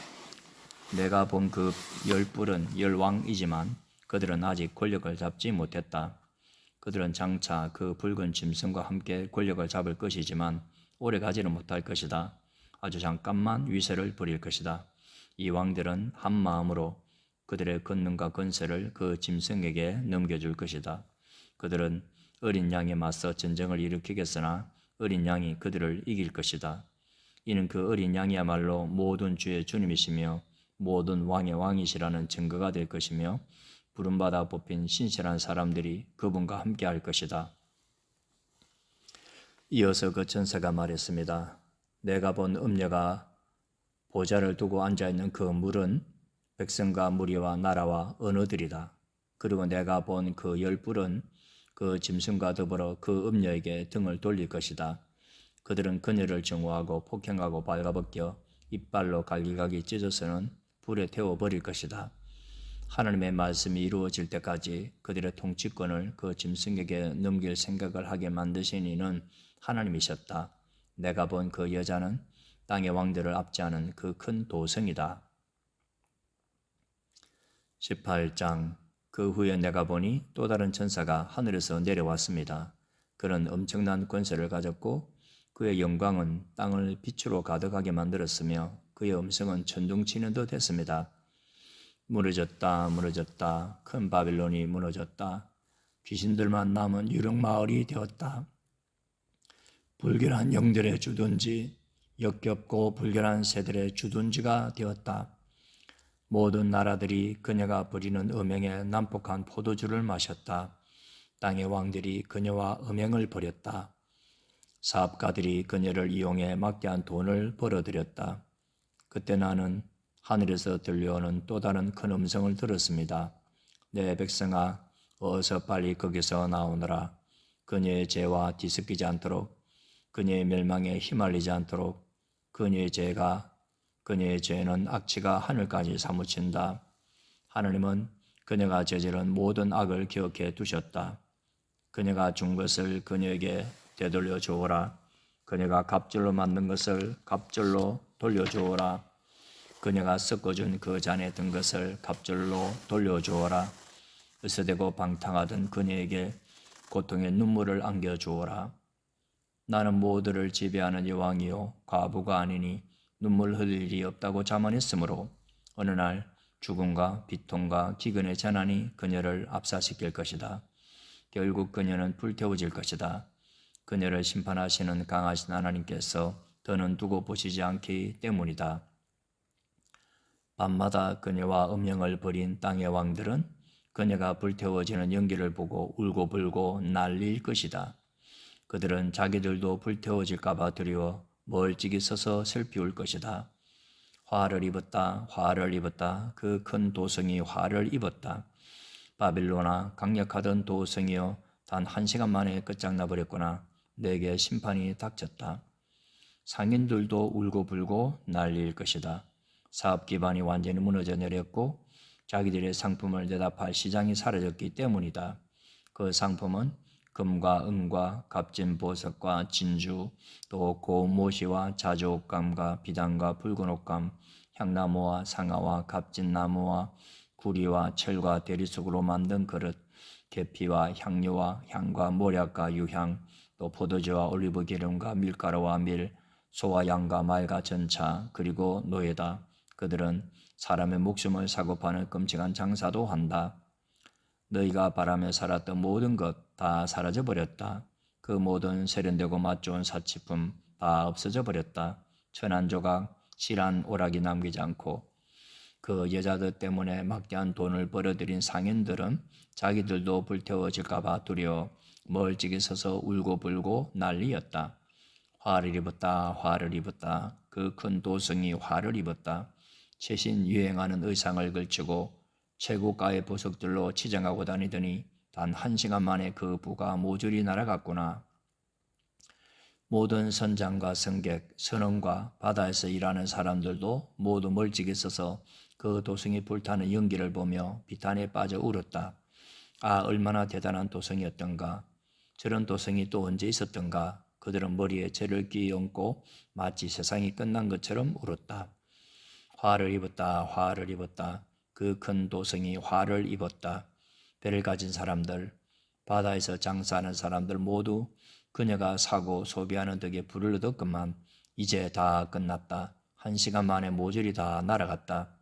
내가 본 그 10뿔은 10왕이지만 그들은 아직 권력을 잡지 못했다. 그들은 장차 그 붉은 짐승과 함께 권력을 잡을 것이지만 오래 가지는 못할 것이다. 아주 잠깐만 위세를 부릴 것이다. 이 왕들은 한 마음으로 그들의 권능과 권세를 그 짐승에게 넘겨줄 것이다. 그들은 어린 양에 맞서 전쟁을 일으키겠으나 어린 양이 그들을 이길 것이다. 이는 그 어린 양이야말로 모든 주의 주님이시며 모든 왕의 왕이시라는 증거가 될 것이며 부름받아 뽑힌 신실한 사람들이 그분과 함께 할 것이다. 이어서 그 천사가 말했습니다. 내가 본 음녀가 보좌를 두고 앉아있는 그 물은 백성과 무리와 나라와 언어들이다. 그리고 내가 본 그 10뿔은 그 짐승과 더불어 그 음녀에게 등을 돌릴 것이다. 그들은 그녀를 정오하고 폭행하고 발가벗겨 이빨로 갈기갈기 찢어서는 불에 태워버릴 것이다. 하나님의 말씀이 이루어질 때까지 그들의 통치권을 그 짐승에게 넘길 생각을 하게 만드신 이는 하나님이셨다. 내가 본 그 여자는 땅의 왕들을 압제하는 그 큰 도성이다. 18장 그 후에 내가 보니 또 다른 천사가 하늘에서 내려왔습니다. 그는 엄청난 권세를 가졌고 그의 영광은 땅을 빛으로 가득하게 만들었으며 그의 음성은 천둥 치는 듯 했습니다. 무너졌다, 무너졌다. 큰 바빌론이 무너졌다. 귀신들만 남은 유령마을이 되었다. 불결한 영들의 주둔지, 역겹고 불결한 새들의 주둔지가 되었다. 모든 나라들이 그녀가 부리는 음행에 난폭한 포도주를 마셨다. 땅의 왕들이 그녀와 음행을 벌였다. 사업가들이 그녀를 이용해 막대한 돈을 벌어들였다. 그때 나는 하늘에서 들려오는 또 다른 큰 음성을 들었습니다. 내 백성아, 어서 빨리 거기서 나오너라. 그녀의 죄와 뒤섞이지 않도록, 그녀의 멸망에 휘말리지 않도록. 그녀의 죄는 악취가 하늘까지 사무친다. 하느님은 그녀가 저지른 모든 악을 기억해 두셨다. 그녀가 준 것을 그녀에게 되돌려 주오라. 그녀가 갑절로 만든 것을 갑절로 돌려주오라. 그녀가 섞어준 그 잔에 든 것을 갑절로 돌려주오라. 으스대고 방탕하던 그녀에게 고통의 눈물을 안겨주오라. 나는 모두를 지배하는 여왕이요 과부가 아니니 눈물 흘릴 일이 없다고 자문했으므로 어느 날 죽음과 비통과 기근의 재난이 그녀를 압사시킬 것이다. 결국 그녀는 불태워질 것이다. 그녀를 심판하시는 강하신 하나님께서 더는 두고 보시지 않기 때문이다. 밤마다 그녀와 음행을 벌인 땅의 왕들은 그녀가 불태워지는 연기를 보고 울고불고 난릴 것이다. 그들은 자기들도 불태워질까봐 두려워 멀찍이 서서 슬피 울 것이다. 화를 입었다, 화를 입었다. 그 큰 도성이 화를 입었다. 바빌로나 강력하던 도성이여, 단 1시간 만에 끝장나 버렸구나. 내게 심판이 닥쳤다. 상인들도 울고불고 난리일 것이다. 사업 기반이 완전히 무너져 내렸고 자기들의 상품을 대답할 시장이 사라졌기 때문이다. 그 상품은 금과 은과 값진 보석과 진주, 또 고운 모시와 자주옥감과 비단과 붉은 옷감, 향나무와 상아와 값진 나무와 구리와 철과 대리석으로 만든 그릇, 계피와 향료와 향과 모략과 유향, 또 포도주와 올리브 기름과 밀가루와 밀, 소와 양과 말과 전차, 그리고 노예다. 그들은 사람의 목숨을 사고 파는 끔찍한 장사도 한다. 너희가 바라며 살았던 모든 것 다 사라져 버렸다. 그 모든 세련되고 맛 좋은 사치품 다 없어져 버렸다. 천한 조각, 실한 오락이 남기지 않고. 그 여자들 때문에 막대한 돈을 벌어들인 상인들은 자기들도 불태워질까봐 두려워 멀찍이 서서 울고불고 난리였다. 화를 입었다, 화를 입었다. 그 큰 도성이 화를 입었다. 최신 유행하는 의상을 걸치고 최고가의 보석들로 치장하고 다니더니 단 1시간 만에 그 부가 모조리 날아갔구나. 모든 선장과 승객, 선원과 바다에서 일하는 사람들도 모두 멀찍이 서서 그 도성이 불타는 연기를 보며 비탄에 빠져 울었다. 아, 얼마나 대단한 도성이었던가. 저런 도성이 또 언제 있었던가. 그들은 머리에 죄를 끼얹고 마치 세상이 끝난 것처럼 울었다. 화를 입었다, 화를 입었다. 그 큰 도성이 화를 입었다. 배를 가진 사람들, 바다에서 장사하는 사람들 모두 그녀가 사고 소비하는 덕에 불을 얻었건만 이제 다 끝났다. 1시간 만에 모조리 다 날아갔다.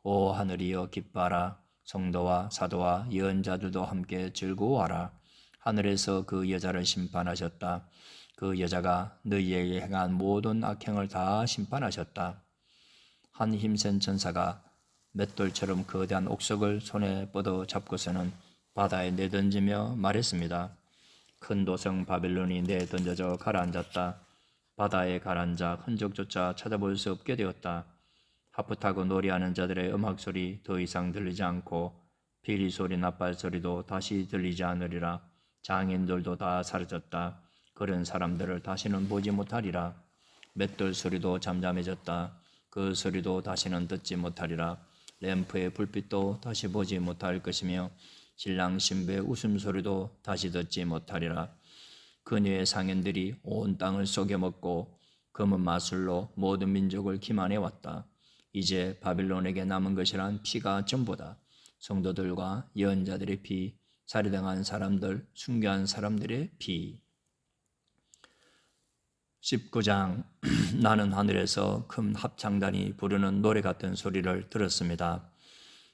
오 하늘이여 기뻐하라. 성도와 사도와 예언자들도 함께 즐거워하라. 하늘에서 그 여자를 심판하셨다. 그 여자가 너희에게 행한 모든 악행을 다 심판하셨다. 한 힘센 천사가 맷돌처럼 거대한 옥석을 손에 뻗어 잡고서는 바다에 내던지며 말했습니다. 큰 도성 바벨론이 내던져져 가라앉았다. 바다에 가라앉아 흔적조차 찾아볼 수 없게 되었다. 하프 타고 노래하는 자들의 음악소리 더 이상 들리지 않고 피리소리 나팔소리도 다시 들리지 않으리라. 장인들도 다 사라졌다. 그런 사람들을 다시는 보지 못하리라. 맷돌 소리도 잠잠해졌다. 그 소리도 다시는 듣지 못하리라. 램프의 불빛도 다시 보지 못할 것이며 신랑 신부의 웃음소리도 다시 듣지 못하리라. 그녀의 상인들이 온 땅을 속여먹고 검은 마술로 모든 민족을 기만해왔다. 이제 바빌론에게 남은 것이란 피가 전부다. 성도들과 예언자들의 피, 살해당한 사람들, 순교한 사람들의 피. 19장. 나는 하늘에서 큰 합창단이 부르는 노래 같은 소리를 들었습니다.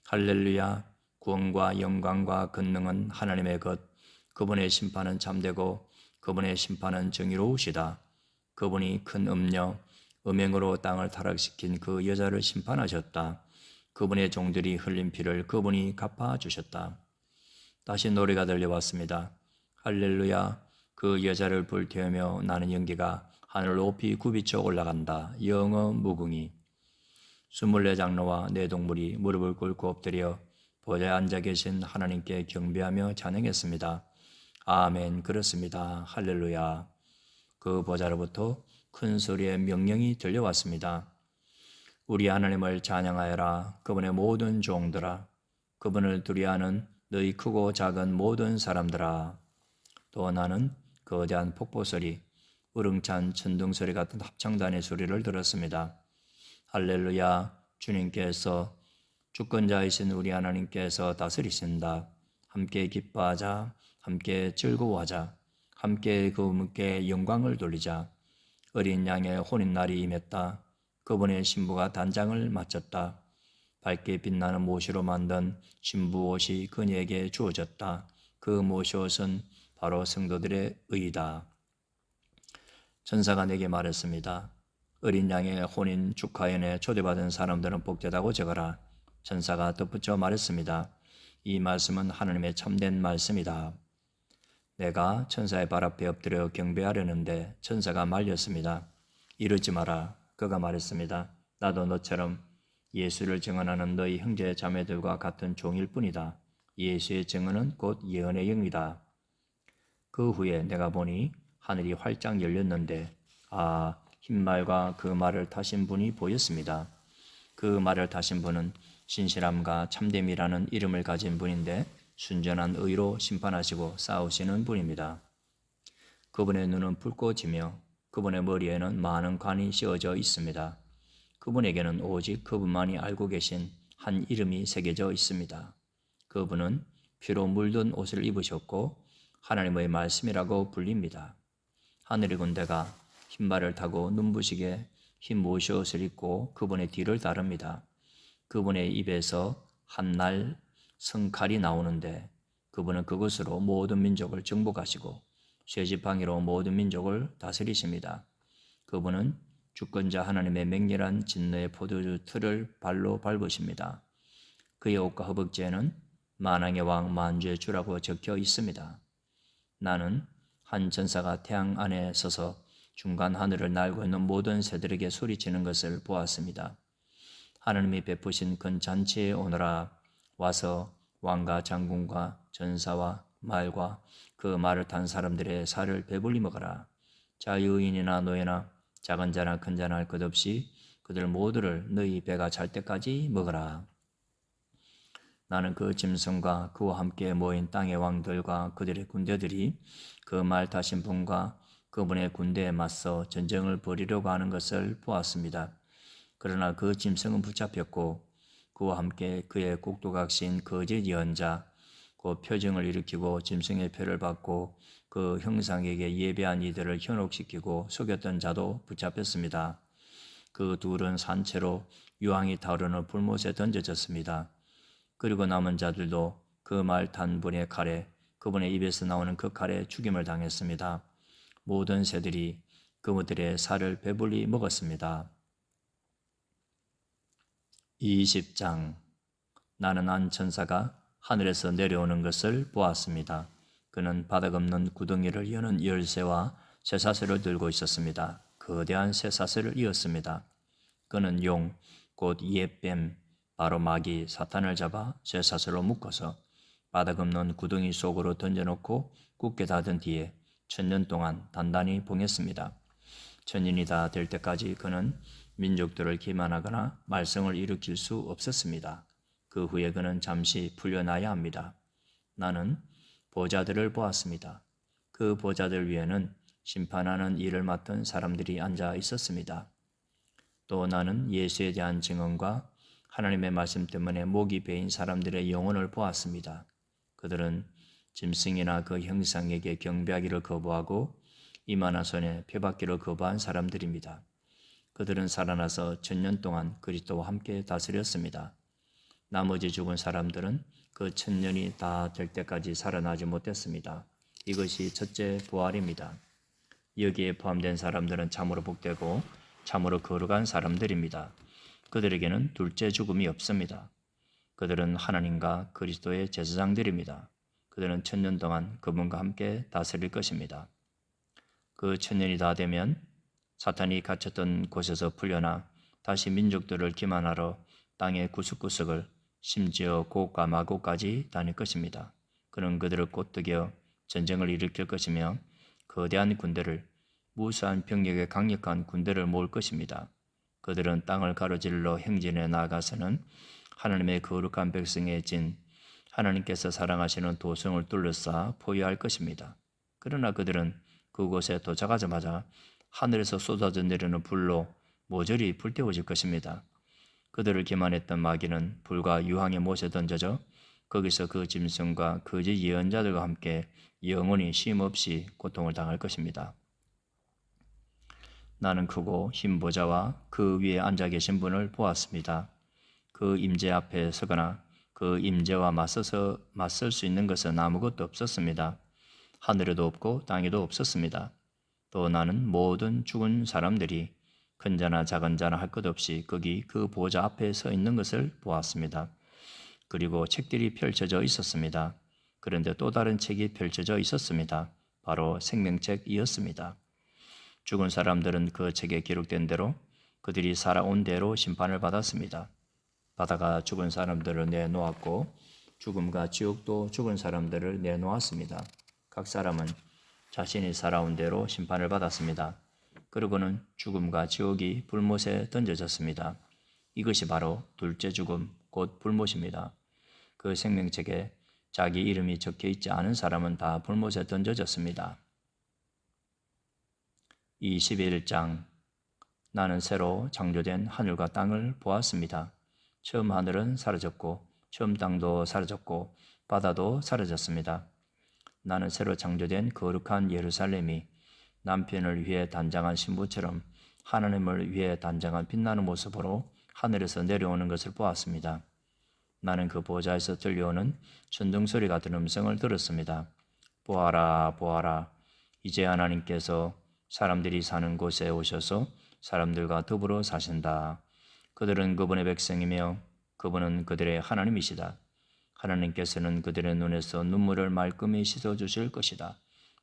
할렐루야. 구원과 영광과 권능은 하나님의 것. 그분의 심판은 참되고 그분의 심판은 정의로우시다. 그분이 큰 음행으로 땅을 타락시킨 그 여자를 심판하셨다. 그분의 종들이 흘린 피를 그분이 갚아주셨다. 다시 노래가 들려왔습니다. 할렐루야. 그 여자를 불태우며 나는 연기가 하늘 높이 굽이쳐 올라간다. 영어 무궁이. 24장로와 네 동물이 무릎을 꿇고 엎드려 보좌에 앉아 계신 하나님께 경배하며 찬양했습니다. 아멘. 그렇습니다. 할렐루야. 그 보좌로부터 큰 소리의 명령이 들려왔습니다. 우리 하나님을 찬양하여라. 그분의 모든 종들아. 그분을 두려워하는 너희 크고 작은 모든 사람들아. 또 나는 거대한 폭포 소리, 우렁찬 천둥 소리 같은 합창단의 소리를 들었습니다. 할렐루야. 주님께서 주권자이신 우리 하나님께서 다스리신다. 함께 기뻐하자. 함께 즐거워하자. 함께 그분께 영광을 돌리자. 어린 양의 혼인날이 임했다. 그분의 신부가 단장을 마쳤다. 밝게 빛나는 모시로 만든 신부 옷이 그녀에게 주어졌다. 그 모시 옷은 바로 성도들의 의이다. 천사가 내게 말했습니다. 어린 양의 혼인 축하연에 초대받은 사람들은 복되다고 적어라. 천사가 덧붙여 말했습니다. 이 말씀은 하나님의 참된 말씀이다. 내가 천사의 발 앞에 엎드려 경배하려는데 천사가 말렸습니다. 이러지 마라. 그가 말했습니다. 나도 너처럼 예수를 증언하는 너희 형제 자매들과 같은 종일 뿐이다. 예수의 증언은 곧 예언의 영이다. 그 후에 내가 보니 하늘이 활짝 열렸는데 흰말과 그 말을 타신 분이 보였습니다. 그 말을 타신 분은 신실함과 참됨이라는 이름을 가진 분인데 순전한 의로 심판하시고 싸우시는 분입니다. 그분의 눈은 붉고지며 그분의 머리에는 많은 관이 씌워져 있습니다. 그분에게는 오직 그분만이 알고 계신 한 이름이 새겨져 있습니다. 그분은 피로 물든 옷을 입으셨고 하나님의 말씀이라고 불립니다. 하늘의 군대가 흰말을 타고 눈부시게 흰 모시옷을 입고 그분의 뒤를 따릅니다. 그분의 입에서 한날 성칼이 나오는데 그분은 그것으로 모든 민족을 정복하시고 쇠지팡이로 모든 민족을 다스리십니다. 그분은 주권자 하나님의 맹렬한 진노의 포도주 틀을 발로 밟으십니다. 그의 옷과 허벅지에는 만왕의 왕 만주의 주라고 적혀 있습니다. 나는 한 전사가 태양 안에 서서 중간 하늘을 날고 있는 모든 새들에게 소리치는 것을 보았습니다. 하나님이 베푸신 큰 잔치에 오너라. 와서 왕과 장군과 전사와 말과 그 말을 탄 사람들의 살을 배불리 먹어라. 자유인이나 노예나 작은 자나 큰 자나 할 것 없이 그들 모두를 너희 배가 찰 때까지 먹어라. 나는 그 짐승과 그와 함께 모인 땅의 왕들과 그들의 군대들이 그 말 타신 분과 그분의 군대에 맞서 전쟁을 벌이려고 하는 것을 보았습니다. 그러나 그 짐승은 붙잡혔고 그와 함께 그의 꼭두각시인 거짓 예언자, 그 표징을 일으키고 짐승의 표를 받고 그 형상에게 예배한 이들을 현혹시키고 속였던 자도 붙잡혔습니다. 그 둘은 산채로 유황이 타오르는 불못에 던져졌습니다. 그리고 남은 자들도 그 말 탄 분의 칼에 그분의 입에서 나오는 그 칼에 죽임을 당했습니다. 모든 새들이 그들의 살을 배불리 먹었습니다. 20장. 나는 한 천사가 하늘에서 내려오는 것을 보았습니다. 그는 바닥 없는 구덩이를 여는 열쇠와 쇠사슬을 들고 있었습니다. 거대한 쇠사슬을 이었습니다. 그는 용, 곧 옛뱀, 바로 마귀 사탄을 잡아 쇠사슬로 묶어서 바닥 없는 구덩이 속으로 던져놓고 굳게 닫은 뒤에 1000년 동안 단단히 봉했습니다. 1000년이 다 될 때까지 그는 민족들을 기만하거나 말썽을 일으킬 수 없었습니다. 그 후에 그는 잠시 풀려나야 합니다. 나는 보좌들을 보았습니다. 그 보좌들 위에는 심판하는 일을 맡은 사람들이 앉아 있었습니다. 또 나는 예수에 대한 증언과 하나님의 말씀 때문에 목이 베인 사람들의 영혼을 보았습니다. 그들은 짐승이나 그 형상에게 경배하기를 거부하고 이마나 손에 표받기를 거부한 사람들입니다. 그들은 살아나서 1000년 동안 그리스도와 함께 다스렸습니다. 나머지 죽은 사람들은 그 천년이 다 될 때까지 살아나지 못했습니다. 이것이 첫째 부활입니다. 여기에 포함된 사람들은 참으로 복되고 참으로 거룩한 사람들입니다. 그들에게는 둘째 죽음이 없습니다. 그들은 하나님과 그리스도의 제사장들입니다. 그들은 천년 동안 그분과 함께 다스릴 것입니다. 그 천년이 다 되면 사탄이 갇혔던 곳에서 풀려나 다시 민족들을 기만하러 땅의 구석구석을 심지어 고과 마고까지 다닐 것입니다. 그는 그들을 꼬드겨 전쟁을 일으킬 것이며 거대한 군대를 무수한 병력의 강력한 군대를 모을 것입니다. 그들은 땅을 가로질러 행진해 나아가서는 하나님의 거룩한 백성의 진 하나님께서 사랑하시는 도성을 둘러싸 포위할 것입니다. 그러나 그들은 그곳에 도착하자마자 하늘에서 쏟아져 내리는 불로 모조리 불태워질 것입니다. 그들을 기만했던 마귀는 불과 유황의 못에 던져져 거기서 그 짐승과 거짓 예언자들과 함께 영원히 쉼없이 고통을 당할 것입니다. 나는 크고 흰 보좌와 그 위에 앉아 계신 분을 보았습니다. 그 임재 앞에 서거나 그 임재와 맞설 수 있는 것은 아무것도 없었습니다. 하늘에도 없고 땅에도 없었습니다. 또 나는 모든 죽은 사람들이 큰 자나 작은 자나 할 것 없이 거기 그 보좌 앞에 서 있는 것을 보았습니다. 그리고 책들이 펼쳐져 있었습니다. 그런데 또 다른 책이 펼쳐져 있었습니다. 바로 생명책이었습니다. 죽은 사람들은 그 책에 기록된 대로 그들이 살아온 대로 심판을 받았습니다. 바다가 죽은 사람들을 내놓았고 죽음과 지옥도 죽은 사람들을 내놓았습니다. 각 사람은 자신이 살아온 대로 심판을 받았습니다. 그러고는 죽음과 지옥이 불못에 던져졌습니다. 이것이 바로 둘째 죽음, 곧 불못입니다. 그 생명책에 자기 이름이 적혀 있지 않은 사람은 다 불못에 던져졌습니다. 21장 나는 새로 창조된 하늘과 땅을 보았습니다. 처음 하늘은 사라졌고 처음 땅도 사라졌고 바다도 사라졌습니다. 나는 새로 창조된 거룩한 예루살렘이 남편을 위해 단장한 신부처럼 하나님을 위해 단장한 빛나는 모습으로 하늘에서 내려오는 것을 보았습니다. 나는 그 보좌에서 들려오는 천둥소리 같은 음성을 들었습니다. 보아라, 보아라, 이제 하나님께서 사람들이 사는 곳에 오셔서 사람들과 더불어 사신다. 그들은 그분의 백성이며 그분은 그들의 하나님이시다. 하나님께서는 그들의 눈에서 눈물을 말끔히 씻어주실 것이다.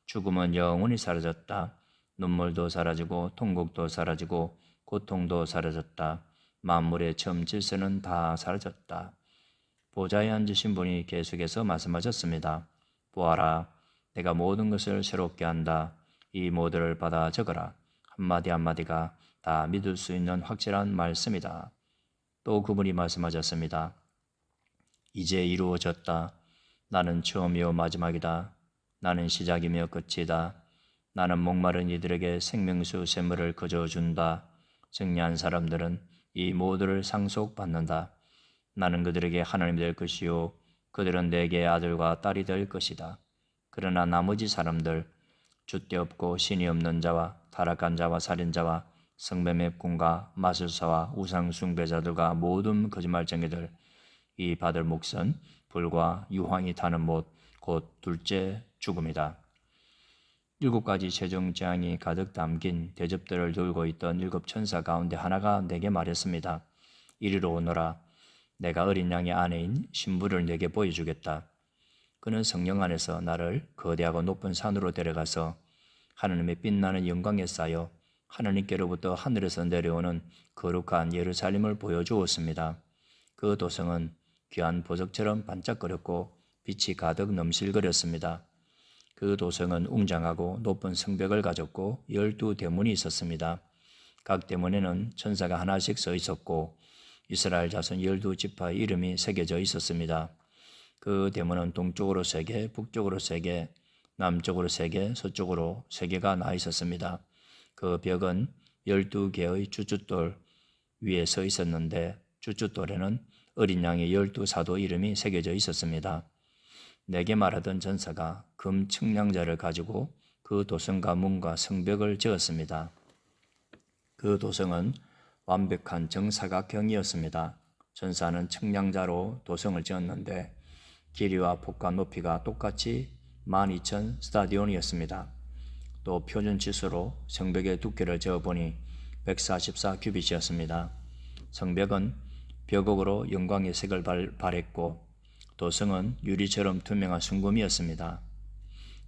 죽음은 영원히 사라졌다. 눈물도 사라지고 통곡도 사라지고 고통도 사라졌다. 만물의 처음 질서는 다 사라졌다. 보좌에 앉으신 분이 계속해서 말씀하셨습니다. 보아라, 내가 모든 것을 새롭게 한다. 이 모두를 받아 적어라. 한마디 한마디가 다 믿을 수 있는 확실한 말씀이다. 또 그분이 말씀하셨습니다. 이제 이루어졌다. 나는 처음이요 마지막이다. 나는 시작이며 끝이다. 나는 목마른 이들에게 생명수 샘물을 거저준다. 승리한 사람들은 이 모두를 상속받는다. 나는 그들에게 하나님이 될 것이요 그들은 내게 아들과 딸이 될 것이다. 그러나 나머지 사람들, 줏대 없고 신이 없는 자와 타락한 자와 살인자와 성매매 꿈과 마술사와 우상 숭배자들과 모든 거짓말쟁이들, 이 받을 몫은 불과 유황이 타는 못, 곧 둘째 죽음이다. 7가지 최종 재앙이 가득 담긴 대접들을 들고 있던 7천사 가운데 하나가 내게 말했습니다. 이리로 오너라. 내가 어린 양의 아내인 신부를 내게 보여주겠다. 그는 성령 안에서 나를 거대하고 높은 산으로 데려가서 하나님의 빛나는 영광에 쌓여 하나님께로부터 하늘에서 내려오는 거룩한 예루살렘을 보여주었습니다. 그 도성은 귀한 보석처럼 반짝거렸고 빛이 가득 넘실거렸습니다. 그 도성은 웅장하고 높은 성벽을 가졌고 12대문이 있었습니다. 각 대문에는 천사가 하나씩 서 있었고 이스라엘 자손 12지파의 이름이 새겨져 있었습니다. 그 대문은 동쪽으로 3개, 북쪽으로 3개, 남쪽으로 3개, 서쪽으로 3개가 나 있었습니다. 그 벽은 12개의 주춧돌 위에 서 있었는데 주춧돌에는 어린 양의 12사도 이름이 새겨져 있었습니다. 내게 말하던 전사가 금 측량자를 가지고 그 도성과 문과 성벽을 지었습니다. 그 도성은 완벽한 정사각형이었습니다. 천사는 측량자로 도성을 지었는데 길이와 폭과 높이가 똑같이 12,000 스타디온이었습니다. 또 표준 치수로 성벽의 두께를 재어보니 144 규빗이었습니다. 성벽은 벽옥으로 영광의 색을 발했고 도성은 유리처럼 투명한 순금이었습니다.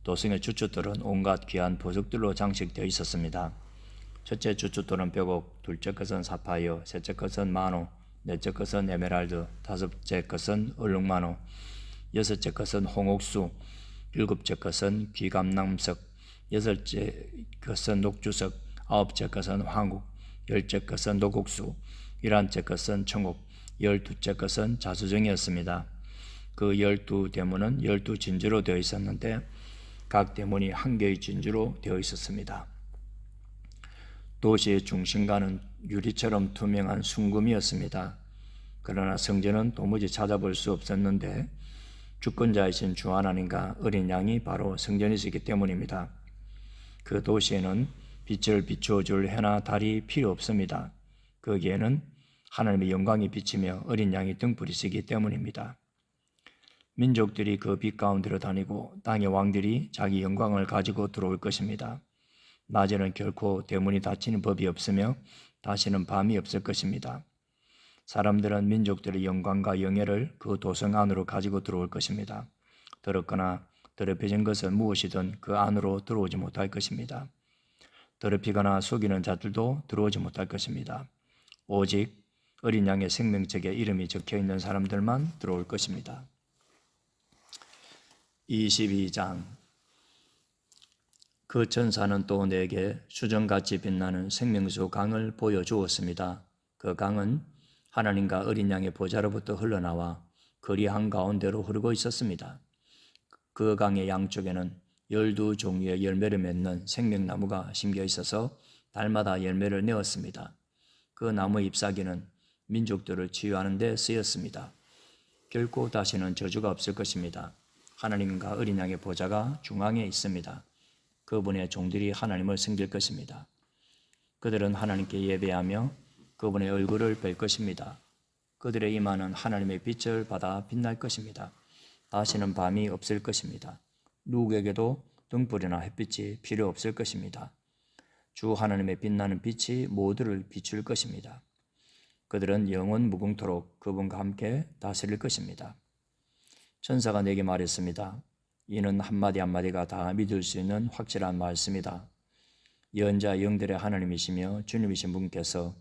도성의 주춧돌은 온갖 귀한 보석들로 장식되어 있었습니다. 첫째 주춧돌은 벽옥, 둘째 것은 사파이어, 셋째 것은 마노, 넷째 것은 에메랄드, 다섯째 것은 얼룩마노, 여섯째 것은 홍옥수, 일곱째 것은 귀감남석, 여섯째 것은 녹주석, 아홉째 것은 황국, 열째 것은 노국수, 열한째 것은 청옥, 열두째 것은 자수정이었습니다. 그 12대문은 12진주로 되어 있었는데 각 대문이 한 개의 진주로 되어 있었습니다. 도시의 중심가는 유리처럼 투명한 순금이었습니다. 그러나 성전은 도무지 찾아볼 수 없었는데 주권자이신 주 하나님과 어린 양이 바로 성전이시기 때문입니다. 그 도시에는 빛을 비추어 줄 해나 달이 필요 없습니다. 거기에는 하나님의 영광이 비치며 어린 양이 등불이시기 때문입니다. 민족들이 그 빛 가운데로 다니고 땅의 왕들이 자기 영광을 가지고 들어올 것입니다. 낮에는 결코 대문이 닫히는 법이 없으며 다시는 밤이 없을 것입니다. 사람들은 민족들의 영광과 영예를 그 도성 안으로 가지고 들어올 것입니다. 더럽거나 더럽혀진 것은 무엇이든 그 안으로 들어오지 못할 것입니다. 더럽히거나 속이는 자들도 들어오지 못할 것입니다. 오직 어린 양의 생명책에 이름이 적혀 있는 사람들만 들어올 것입니다. 22장. 그 천사는 또 내게 수정같이 빛나는 생명수 강을 보여주었습니다. 그 강은 하나님과 어린 양의 보좌로부터 흘러나와 거리 한가운데로 흐르고 있었습니다. 그 강의 양쪽에는 12종류의 열매를 맺는 생명나무가 심겨 있어서 달마다 열매를 내었습니다. 그 나무 잎사귀는 민족들을 치유하는 데 쓰였습니다. 결코 다시는 저주가 없을 것입니다. 하나님과 어린 양의 보좌가 중앙에 있습니다. 그분의 종들이 하나님을 섬길 것입니다. 그들은 하나님께 예배하며 그분의 얼굴을 뵐 것입니다. 그들의 이마는 하나님의 빛을 받아 빛날 것입니다. 다시는 밤이 없을 것입니다. 누구에게도 등불이나 햇빛이 필요 없을 것입니다. 주 하나님의 빛나는 빛이 모두를 비출 것입니다. 그들은 영원 무궁토록 그분과 함께 다스릴 것입니다. 천사가 내게 말했습니다. 이는 한마디 한마디가 다 믿을 수 있는 확실한 말씀이다. 예언자 영들의 하나님이시며 주님이신 분께서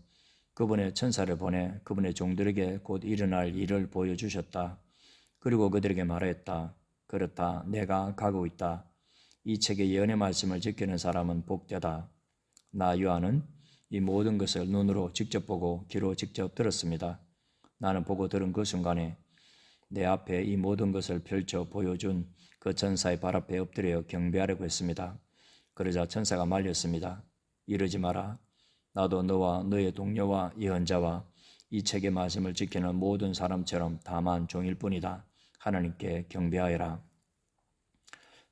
그분의 천사를 보내 그분의 종들에게 곧 일어날 일을 보여주셨다. 그리고 그들에게 말했다. 그렇다. 내가 가고 있다. 이 책의 예언의 말씀을 지키는 사람은 복되다. 나 요한은 이 모든 것을 눈으로 직접 보고 귀로 직접 들었습니다. 나는 보고 들은 그 순간에 내 앞에 이 모든 것을 펼쳐 보여준 그 천사의 발 앞에 엎드려 경배하려고 했습니다. 그러자 천사가 말렸습니다. 이러지 마라. 나도 너와 너의 동료와 예언자와 이 책의 말씀을 지키는 모든 사람처럼 다만 종일 뿐이다. 하나님께 경배하여라.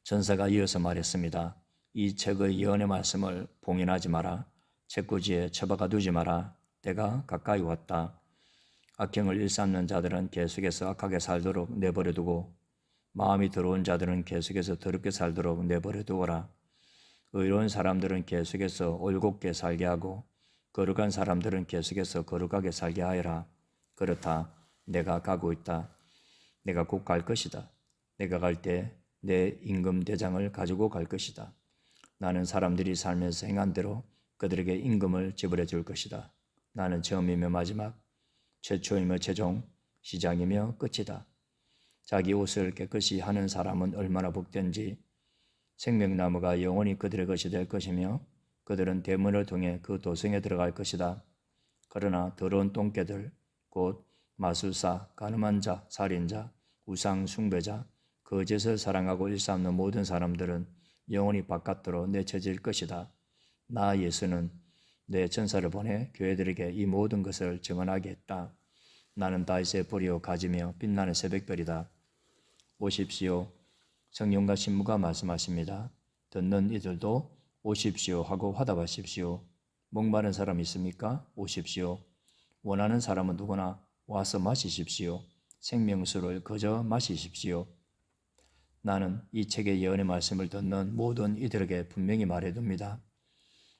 천사가 이어서 말했습니다. 이 책의 예언의 말씀을 봉인하지 마라. 책꽂이에 처박아 두지 마라. 때가 가까이 왔다. 악행을 일삼는 자들은 계속해서 악하게 살도록 내버려 두고 마음이 더러운 자들은 계속해서 더럽게 살도록 내버려 두어라. 의로운 사람들은 계속해서 올곧게 살게 하고 거룩한 사람들은 계속해서 거룩하게 살게 하여라. 그렇다. 내가 가고 있다. 내가 곧 갈 것이다. 내가 갈 때 내 임금 대장을 가지고 갈 것이다. 나는 사람들이 살면서 행한 대로 그들에게 임금을 지불해 줄 것이다. 나는 처음이며 마지막, 최초이며 최종, 시작이며 끝이다. 자기 옷을 깨끗이 하는 사람은 얼마나 복된지. 생명나무가 영원히 그들의 것이 될 것이며 그들은 대문을 통해 그 도성에 들어갈 것이다. 그러나 더러운 똥개들, 곧 마술사, 간음한 자, 살인자, 우상 숭배자, 거짓을 사랑하고 일삼는 모든 사람들은 영원히 바깥으로 내쳐질 것이다. 나 예수는 내 천사를 보내 교회들에게 이 모든 것을 증언하게 했다. 나는 다윗의 뿌리요 가지며 빛나는 새벽별이다. 오십시오. 성령과 신부가 말씀하십니다. 듣는 이들도 오십시오 하고 화답하십시오. 목마른 사람 있습니까? 오십시오. 원하는 사람은 누구나 와서 마시십시오. 생명수를 그저 마시십시오. 나는 이 책의 예언의 말씀을 듣는 모든 이들에게 분명히 말해둡니다.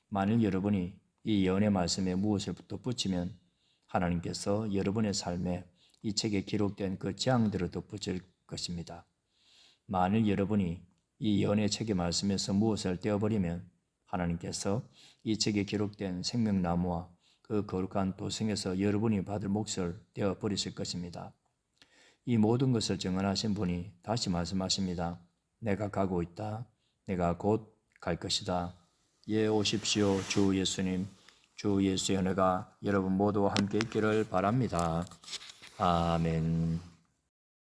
만일 여러분이 이 예언의 말씀에 무엇을 덧붙이면 하나님께서 여러분의 삶에 이 책에 기록된 그 재앙들을 덧붙일 것입니다. 만일 여러분이 이 예언의 책의 말씀에서 무엇을 떼어버리면 하나님께서 이 책에 기록된 생명나무와 그 거룩한 도성에서 여러분이 받을 몫을 떼어버리실 것입니다. 이 모든 것을 증언하신 분이 다시 말씀하십니다. 내가 가고 있다. 내가 곧 갈 것이다. 예, 오십시오. 주 예수님, 주 예수의 은혜가 여러분 모두와 함께 있기를 바랍니다. 아멘.